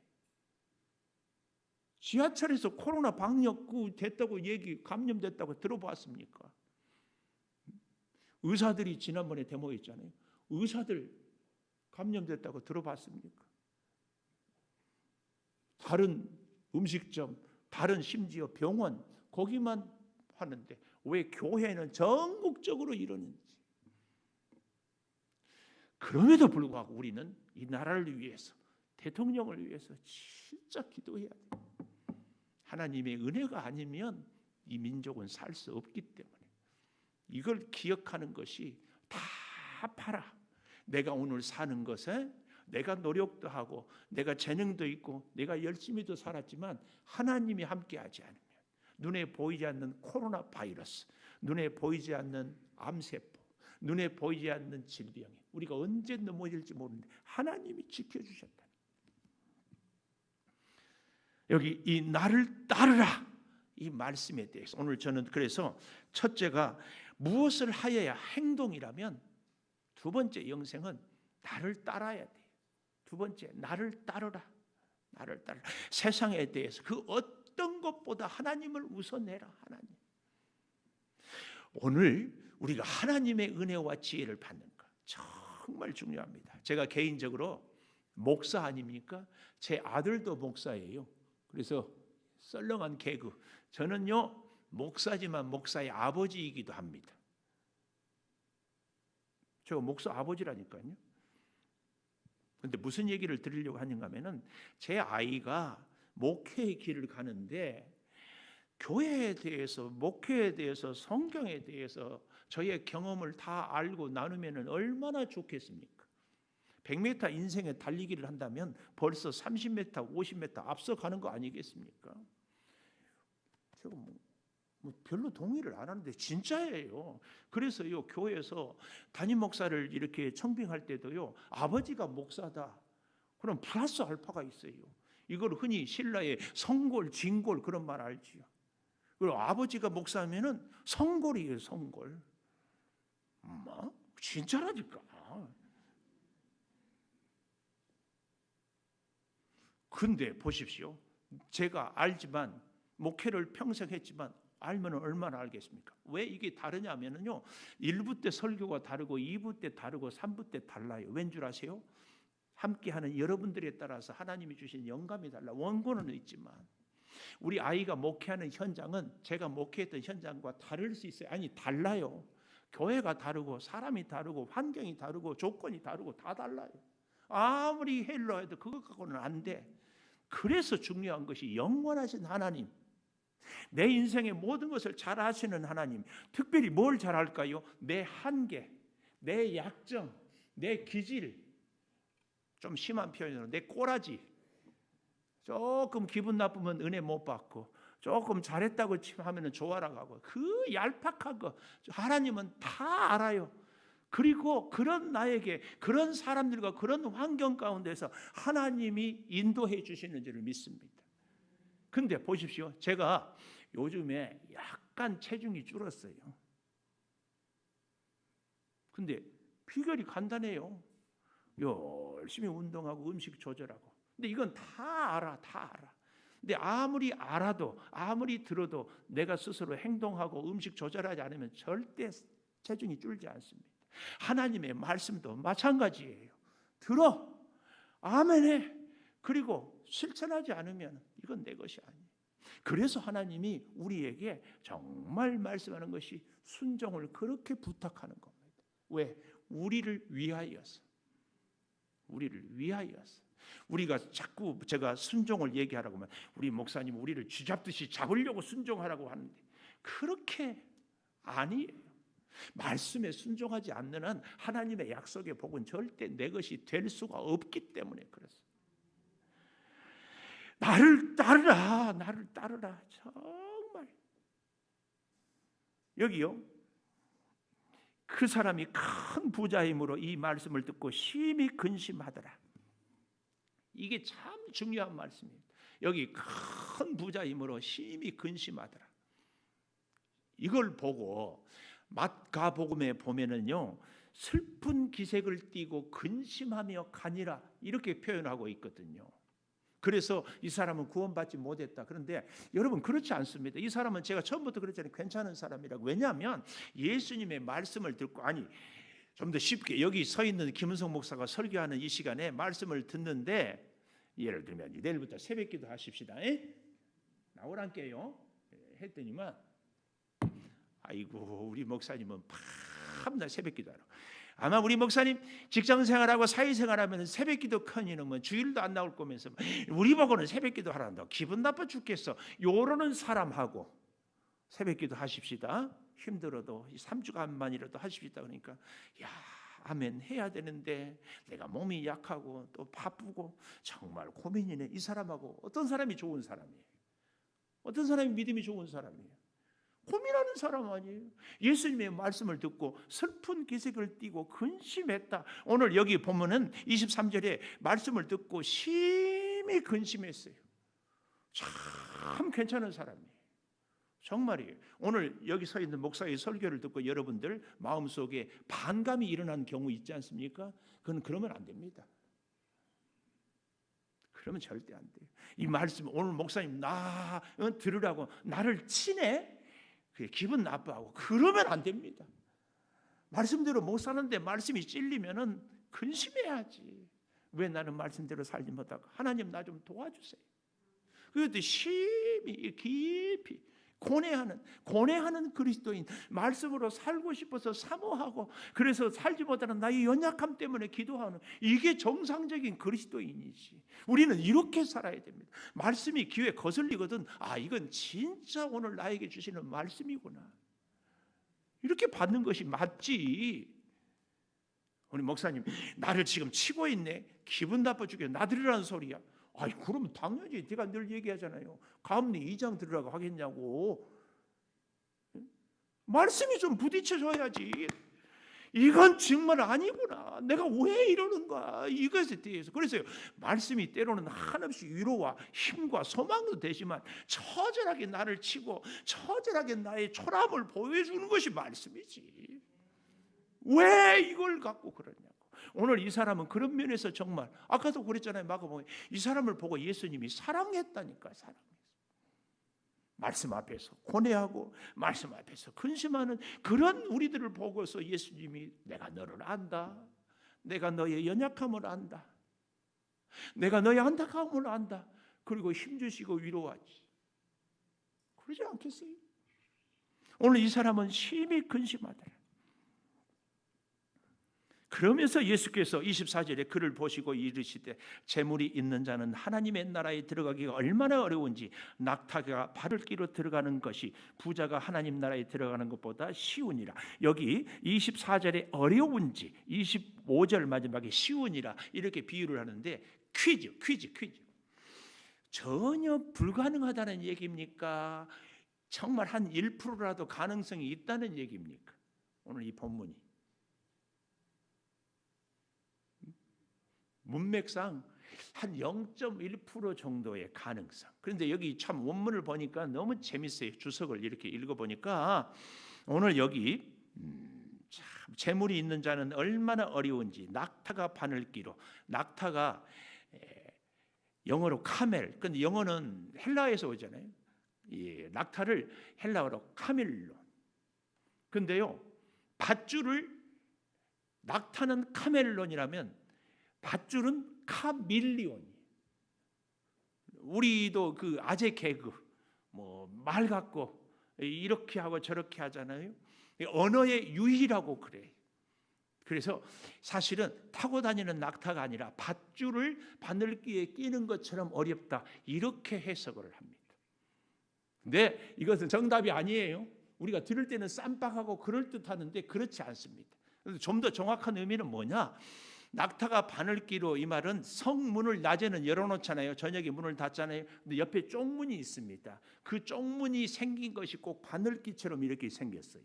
지하철에서 코로나 방역 됐다고 얘기 감염됐다고 들어봤습니까? 의사들이 지난번에 데모했잖아요. 의사들 감염됐다고 들어봤습니까? 다른 음식점, 다른 심지어 병원 거기만 하는데 왜 교회는 전국적으로 이러는지. 그럼에도 불구하고 우리는 이 나라를 위해서 대통령을 위해서 진짜 기도해야 돼요. 하나님의 은혜가 아니면 이 민족은 살 수 없기 때문에 이걸 기억하는 것이 다 팔아. 내가 오늘 사는 것에 내가 노력도 하고 내가 재능도 있고 내가 열심히도 살았지만 하나님이 함께하지 않으면 눈에 보이지 않는 코로나 바이러스, 눈에 보이지 않는 암세포, 눈에 보이지 않는 질병에 우리가 언제 넘어질지 모르는데 하나님이 지켜주셨다. 여기 이 나를 따르라 이 말씀에 대해서 오늘 저는 그래서 첫째가 무엇을 하여야 행동이라면 두 번째 영생은 나를 따라야 돼요. 두 번째 나를 따르라. 나를 따르라. 세상에 대해서 그 어떤 것보다 하나님을 우선해라. 하나님. 오늘 우리가 하나님의 은혜와 지혜를 받는 것 정말 중요합니다. 제가 개인적으로 목사 아닙니까? 제 아들도 목사예요. 그래서 썰렁한 개그. 저는요 목사지만 목사의 아버지이기도 합니다. 제가 목사 아버지라니까요. 그런데 무슨 얘기를 드리려고 하는가 하면은 제 아이가 목회의 길을 가는데 교회에 대해서 목회에 대해서 성경에 대해서 저의 경험을 다 알고 나누면 얼마나 좋겠습니까? 100m 인생의 달리기를 한다면 벌써 30m, 50m 앞서가는 거 아니겠습니까? 제가 뭐 별로 동의를 안 하는데 진짜예요. 그래서요 교회에서 담임 목사를 이렇게 청빙할 때도요 아버지가 목사다. 그럼 플러스 알파가 있어요. 이걸 흔히 신라의 성골, 진골 그런 말 알지요. 그리고 아버지가 목사면은 성골이에요, 성골. 뭐 진짜라니까. 근데 보십시오. 제가 알지만 목회를 평생 했지만 알면 얼마나 알겠습니까? 왜 이게 다르냐면요. 1부 때 설교가 다르고 2부 때 다르고 3부 때 달라요. 왠 줄 아세요? 함께하는 여러분들에 따라서 하나님이 주신 영감이 달라. 원고는 있지만 우리 아이가 목회하는 현장은 제가 목회했던 현장과 다를 수 있어요. 아니 달라요. 교회가 다르고 사람이 다르고 환경이 다르고 조건이 다르고 다 달라요. 아무리 헬로 해도 그것 갖고는 안 돼. 그래서 중요한 것이 영원하신 하나님, 내 인생의 모든 것을 잘 아시는 하나님, 특별히 뭘 잘 알까요? 내 한계, 내 약점, 내 기질, 좀 심한 표현으로 내 꼬라지, 조금 기분 나쁘면 은혜 못 받고 조금 잘했다고 하면 좋아라 가고, 그 얄팍한 거 하나님은 다 알아요. 그리고 그런 나에게, 그런 사람들과 그런 환경 가운데서 하나님이 인도해 주시는 줄을 믿습니다. 근데 보십시오, 제가 요즘에 약간 체중이 줄었어요. 근데 비결이 간단해요. 열심히 운동하고 음식 조절하고. 근데 이건 다 알아. 근데 아무리 알아도, 아무리 들어도 내가 스스로 행동하고 음식 조절하지 않으면 절대 체중이 줄지 않습니다. 하나님의 말씀도 마찬가지예요. 들어, 아멘해. 그리고 실천하지 않으면 이건 내 것이 아니에요. 그래서 하나님이 우리에게 정말 말씀하는 것이 순종을 그렇게 부탁하는 겁니다. 왜? 우리를 위하여서. 우리가 자꾸 제가 순종을 얘기하라고 하면 우리 목사님 우리를 쥐잡듯이 잡으려고 순종하라고 하는데 그렇게 아니에요. 말씀에 순종하지 않는 한 하나님의 약속의 복은 절대 내 것이 될 수가 없기 때문에 그렇습니다. 나를 따르라. 정말 여기요, 그 사람이 큰 부자임으로 이 말씀을 듣고 심히 근심하더라. 이게 참 중요한 말씀입니다. 여기 큰 부자임으로 심히 근심하더라. 이걸 보고 마가복음에 보면은요, 슬픈 기색을 띠고 근심하며 가니라 이렇게 표현하고 있거든요. 그래서 이 사람은 구원받지 못했다. 그런데 여러분 그렇지 않습니다. 이 사람은 제가 처음부터 그랬잖아요. 괜찮은 사람이라고. 왜냐하면 예수님의 말씀을 듣고, 아니 좀 더 쉽게 여기 서 있는 김은성 목사가 설교하는 이 시간에 말씀을 듣는데, 예를 들면 내일부터 새벽기도 하십시다. 나오란께요. 했더니만 아이고 우리 목사님은 밤낮 새벽기도하러. 아마 우리 목사님 직장생활하고 사회생활하면 새벽기도 큰 이놈은 주일도 안 나올 거면서 우리 보고는 새벽기도 하란다. 기분 나빠 죽겠어. 요러는 사람하고 새벽기도 하십시다. 힘들어도 3주간만이라도 하십시다. 그러니까 야 아멘 해야 되는데 내가 몸이 약하고 또 바쁘고 정말 고민이네. 이 사람하고 어떤 사람이 좋은 사람이에요? 어떤 사람이 믿음이 좋은 사람이에요? 고민하는 사람 아니에요. 예수님의 말씀을 듣고 슬픈 기색을 띠고 근심했다. 오늘 여기 보면은 23절에 말씀을 듣고 심히 근심했어요. 참 괜찮은 사람이에요. 정말이에요. 오늘 여기 서 있는 목사의 설교를 듣고 여러분들 마음속에 반감이 일어난 경우 있지 않습니까? 그건 그러면 안 됩니다. 그러면 절대 안 돼요. 이 말씀 오늘 목사님 나 들으라고 나를 치네? 기분 나빠하고 그러면 안 됩니다. 말씀대로 못 사는데 말씀이 찔리면은 근심해야지. 왜 나는 말씀대로 살지 못하고 하나님 나 좀 도와주세요. 그것도 심히 깊이 고뇌하는 그리스도인, 말씀으로 살고 싶어서 사모하고 그래서 살지 못하는 나의 연약함 때문에 기도하는, 이게 정상적인 그리스도인이지. 우리는 이렇게 살아야 됩니다. 말씀이 귀에 거슬리거든. 아 이건 진짜 오늘 나에게 주시는 말씀이구나. 이렇게 받는 것이 맞지. 우리 목사님 나를 지금 치고 있네. 기분 나빠 죽여. 나 들으라는 소리야. 아이 그러면 당연히 제가 늘 얘기하잖아요. 가문리 2장 들으라고 하겠냐고. 말씀이 좀 부딪혀줘야지. 이건 정말 아니구나. 내가 왜 이러는가. 이것에 대해서. 그래서 말씀이 때로는 한없이 위로와 힘과 소망도 되지만 처절하게 나를 치고 처절하게 나의 초라함을 보여주는 것이 말씀이지. 왜 이걸 갖고 그러냐고. 오늘 이 사람은 그런 면에서 정말 아까도 그랬잖아요. 마가복음에 이 사람을 보고 예수님이 사랑했다니까. 사랑했어. 말씀 앞에서 고뇌하고 말씀 앞에서 근심하는 그런 우리들을 보고서 예수님이 내가 너를 안다. 내가 너의 연약함을 안다. 내가 너의 안타까움을 안다. 그리고 힘주시고 위로하지. 그러지 않겠어요? 오늘 이 사람은 심히 근심하더라. 그러면서 예수께서 24절에 그를 보시고 이르시되 재물이 있는 자는 하나님의 나라에 들어가기가 얼마나 어려운지 낙타가 발을 끼로 들어가는 것이 부자가 하나님 나라에 들어가는 것보다 쉬우니라. 여기 24절에 어려운지 25절 마지막에 쉬우니라 이렇게 비유를 하는데 퀴즈. 전혀 불가능하다는 얘기입니까? 정말 한 1%라도 가능성이 있다는 얘기입니까? 오늘 이 본문이 문맥상 한 0.1% 정도의 가능성. 그런데 여기 참 원문을 보니까 너무 재밌어요. 주석을 이렇게 읽어보니까 오늘 여기 참 재물이 있는 자는 얼마나 어려운지 낙타가 바늘 끼로. 낙타가 영어로 카멜. 근데 영어는 헬라에서 오잖아요. 이 낙타를 헬라어로 카멜론. 근데요, 밧줄을 낙타는 카멜론이라면 밧줄은 카밀리온이에요. 우리도 그 아재 개그 뭐 말 갖고 이렇게 하고 저렇게 하잖아요. 언어의 유희라고 그래요. 그래서 사실은 타고 다니는 낙타가 아니라 밧줄을 바늘귀에 끼는 것처럼 어렵다 이렇게 해석을 합니다. 근데 이것은 정답이 아니에요. 우리가 들을 때는 쌈박하고 그럴듯하는데 그렇지 않습니다. 좀 더 정확한 의미는 뭐냐? 낙타가 바늘귀로 이 말은 성문을 낮에는 열어놓잖아요. 저녁에 문을 닫잖아요. 근데 옆에 쪽문이 있습니다. 그 쪽문이 생긴 것이 꼭 바늘귀처럼 이렇게 생겼어요.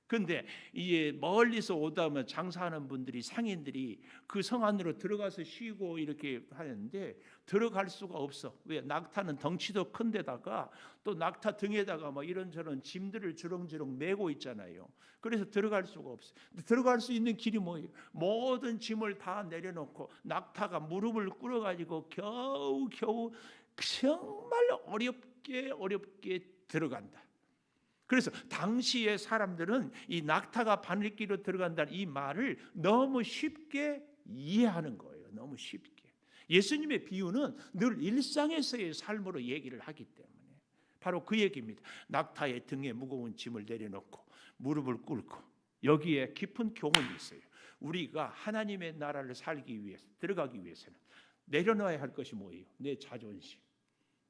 근데 이게 멀리서 오다 보면 장사하는 분들이 상인들이 그 성 안으로 들어가서 쉬고 이렇게 하는데 들어갈 수가 없어. 왜? 낙타는 덩치도 큰 데다가 또 낙타 등에다가 뭐 이런저런 짐들을 주렁주렁 메고 있잖아요. 그래서 들어갈 수가 없어. 들어갈 수 있는 길이 뭐예요? 모든 짐을 다 내려놓고 낙타가 무릎을 꿇어가지고 겨우 정말 어렵게 들어간다. 그래서 당시의 사람들은 이 낙타가 바늘귀로 들어간다는 이 말을 너무 쉽게 이해하는 거예요. 너무 쉽게. 예수님의 비유는 늘 일상에서의 삶으로 얘기를 하기 때문에 바로 그 얘기입니다. 낙타의 등에 무거운 짐을 내려놓고 무릎을 꿇고 여기에 깊은 교훈이 있어요. 우리가 하나님의 나라를 살기 위해서 들어가기 위해서는 내려놔야 할 것이 뭐예요? 내 자존심.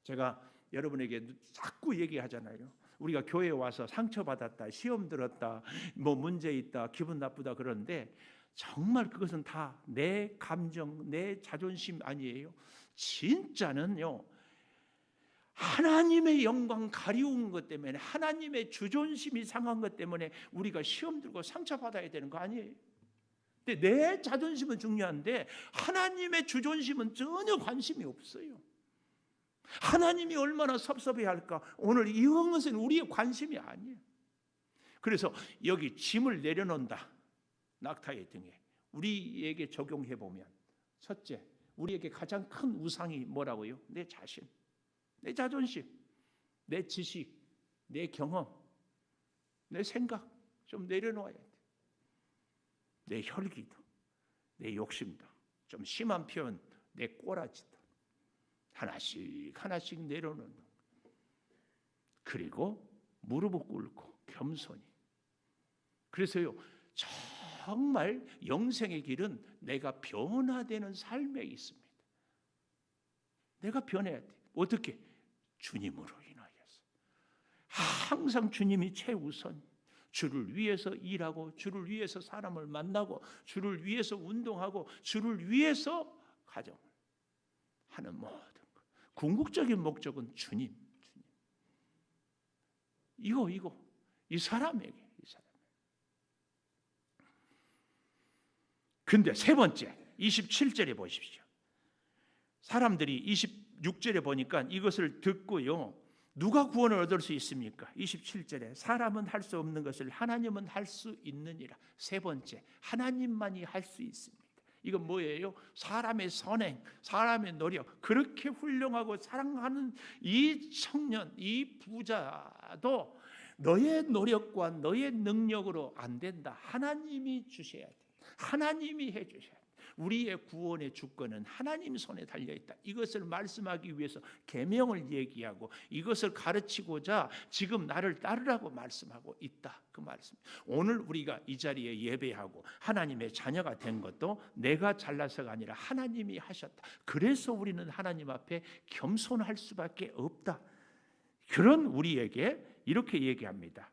제가 여러분에게 자꾸 얘기하잖아요. 우리가 교회에 와서 상처받았다, 시험 들었다, 뭐 문제 있다, 기분 나쁘다 그러는데 정말 그것은 다 내 감정, 내 자존심 아니에요. 진짜는요. 하나님의 영광 가리운 것 때문에 하나님의 주존심이 상한 것 때문에 우리가 시험 들고 상처받아야 되는 거 아니에요. 근데 내 자존심은 중요한데 하나님의 주존심은 전혀 관심이 없어요. 하나님이 얼마나 섭섭해할까? 오늘 이것은 우리의 관심이 아니에요. 그래서 여기 짐을 내려놓는다. 낙타의 등에. 우리에게 적용해 보면 첫째, 우리에게 가장 큰 우상이 뭐라고요? 내 자신, 내 자존심, 내 지식, 내 경험, 내 생각 좀 내려놓아야 돼. 내 혈기도, 내 욕심도, 좀 심한 표현, 내 꼬라지도. 하나씩 내려놓는 거. 그리고 무릎을 꿇고 겸손히. 그래서요 정말 영생의 길은 내가 변화되는 삶에 있습니다. 내가 변해야 돼. 어떻게? 주님으로 인하여서. 항상 주님이 최우선. 주를 위해서 일하고 주를 위해서 사람을 만나고 주를 위해서 운동하고 주를 위해서 가정을 하는 모든 궁극적인 목적은 주님. 이 사람에게. 근데 세 번째 27절에 보십시오. 사람들이 26절에 보니까 이것을 듣고요. 누가 구원을 얻을 수 있습니까? 27절에 사람은 할 수 없는 것을 하나님은 할 수 있느니라. 세 번째, 하나님만이 할 수 있습니다. 이건 뭐예요? 사람의 선행, 사람의 노력, 그렇게 훌륭하고 사랑하는 이 청년, 이 부자도 너의 노력과 너의 능력으로 안 된다. 하나님이 주셔야 돼. 하나님이 해 주셔야 돼. 우리의 구원의 주권은 하나님 손에 달려 있다. 이것을 말씀하기 위해서 계명을 얘기하고 이것을 가르치고자 지금 나를 따르라고 말씀하고 있다. 그 말씀. 오늘 우리가 이 자리에 예배하고 하나님의 자녀가 된 것도 내가 잘나서가 아니라 하나님이 하셨다. 그래서 우리는 하나님 앞에 겸손할 수밖에 없다. 그런 우리에게 이렇게 얘기합니다.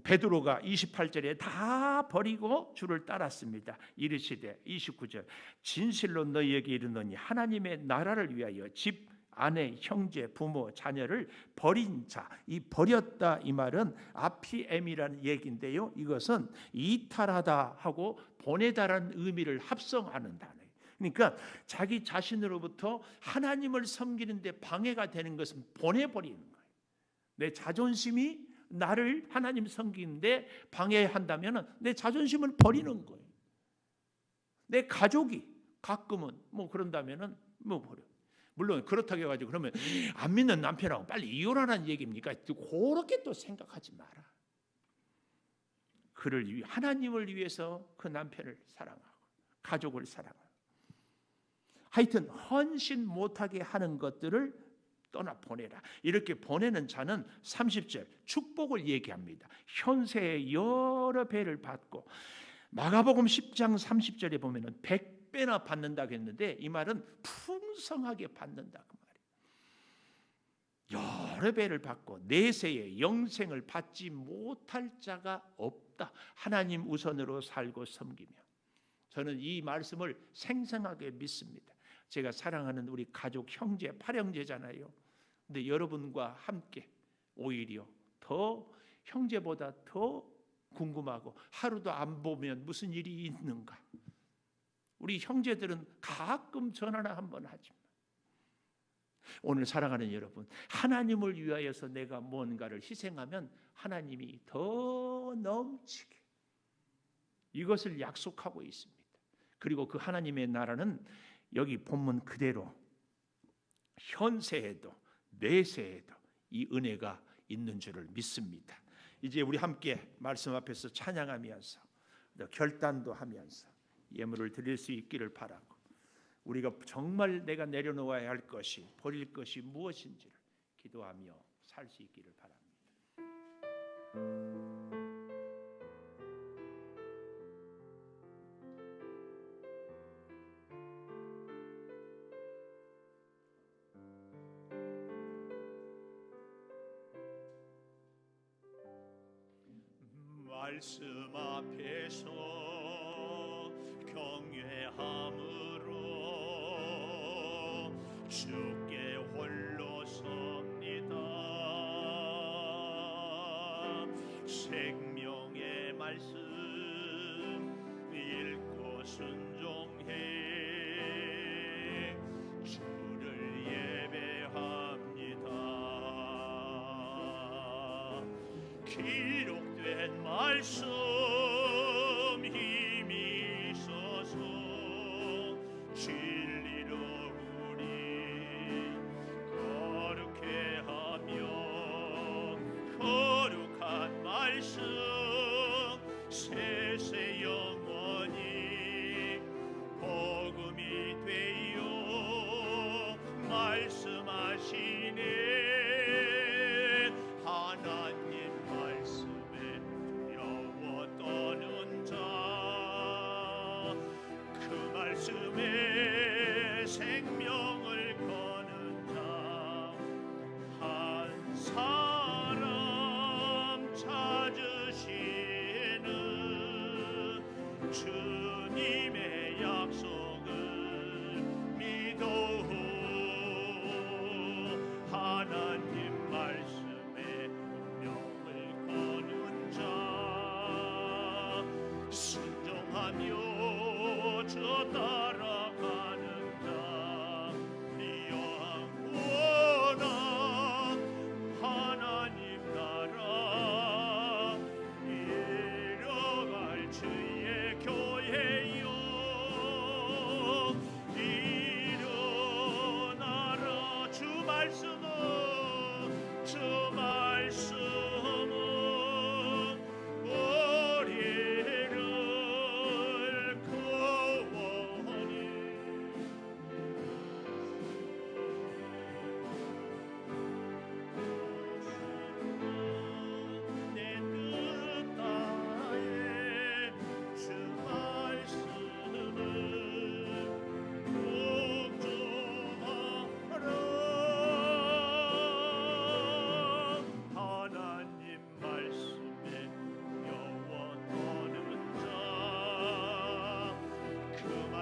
베드로가 28절에 다 버리고 주를 따랐습니다. 이르시되 29절 진실로 너희에게 이르노니 하나님의 나라를 위하여 집, 아내, 형제, 부모, 자녀를 버린 자, 이 버렸다 이 말은 아피엠이라는 얘기인데요. 이것은 이탈하다 하고 보내다라는 의미를 합성하는 단어예요. 그러니까 자기 자신으로부터 하나님을 섬기는데 방해가 되는 것은 보내버리는 거예요. 내 자존심이 나를 하나님 섬기는데 방해한다면 내 자존심을 버리는 거예요. 내 가족이 가끔은 뭐 그런다면은 뭐 버려. 물론 그렇다고 해가지고 그러면 안 믿는 남편하고 빨리 이혼하라는 얘기입니까? 그렇게 또 생각하지 마라. 그를 하나님을 위해서 그 남편을 사랑하고 가족을 사랑하고 하여튼 헌신 못하게 하는 것들을 떠나 보내라. 이렇게 보내는 자는 30절 축복을 얘기합니다. 현세의 여러 배를 받고 마가복음 10장 30절에 보면은 100배나 받는다고 했는데 이 말은 풍성하게 받는다 그 말이에요. 여러 배를 받고 내세의 영생을 받지 못할 자가 없다. 하나님 우선으로 살고 섬기며 저는 이 말씀을 생생하게 믿습니다. 제가 사랑하는 우리 가족 형제 8형제잖아요. 근데 여러분과 함께 오히려 더 형제보다 더 궁금하고 하루도 안 보면 무슨 일이 있는가. 우리 형제들은 가끔 전화나 한번 하지만 오늘 사랑하는 여러분, 하나님을 위하여서 내가 뭔가를 희생하면 하나님이 더 넘치게 이것을 약속하고 있습니다. 그리고 그 하나님의 나라는 여기 본문 그대로 현세에도 내세에도 이 은혜가 있는 줄을 믿습니다. 이제 우리 함께 말씀 앞에서 찬양하면서 결단도 하면서 예물을 드릴 수 있기를 바라고 우리가 정말 내가 내려놓아야 할 것이 버릴 것이 무엇인지를 기도하며 살 수 있기를 바랍니다. 말씀 앞에서 경외함으로 주께 홀로 섭니다. 생명의 말씀 읽고 순종해 주를 예배합니다. 기록된 말씀 힘이 있어서 진리로 우리 거룩해 하며 거룩한 말씀 세세 영원히 복음이 되어 말씀하시네. 말씀에 생명을 거는 자 한 사람 찾으시는 주님의 약속을 믿어 하나님 말씀에 운명을 거는 자 순종하며 저 따라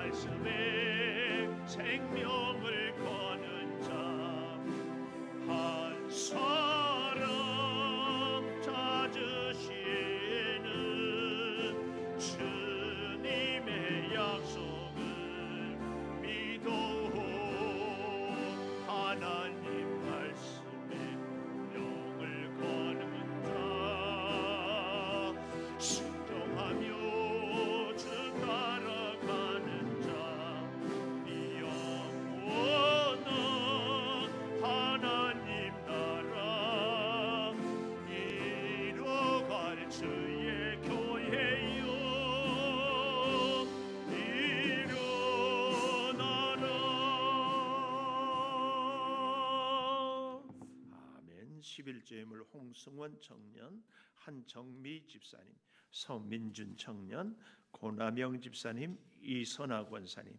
말씀에 생명을 거는 자 한 사람 찾으시는 주님의 약속을 믿어 하나님 말씀에 명을 거는 자 순종하며 주 따라가는 자 영원한 하나님 나라 이뤄갈 주의 교회여 일어나라. 아멘. 11제물 홍승원 청년, 한정미 집사님, 서민준 청년, 고남영 집사님, 이선아 권사님,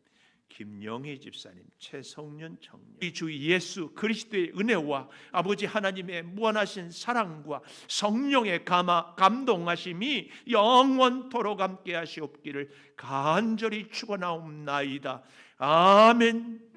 김영희 집사님, 최성윤 청년, 이 주 예수 그리스도의 은혜와 아버지 하나님의 무한하신 사랑과 성령의 감동하심이 영원토록 함께 하시옵기를 간절히 축원하옵나이다. 아멘.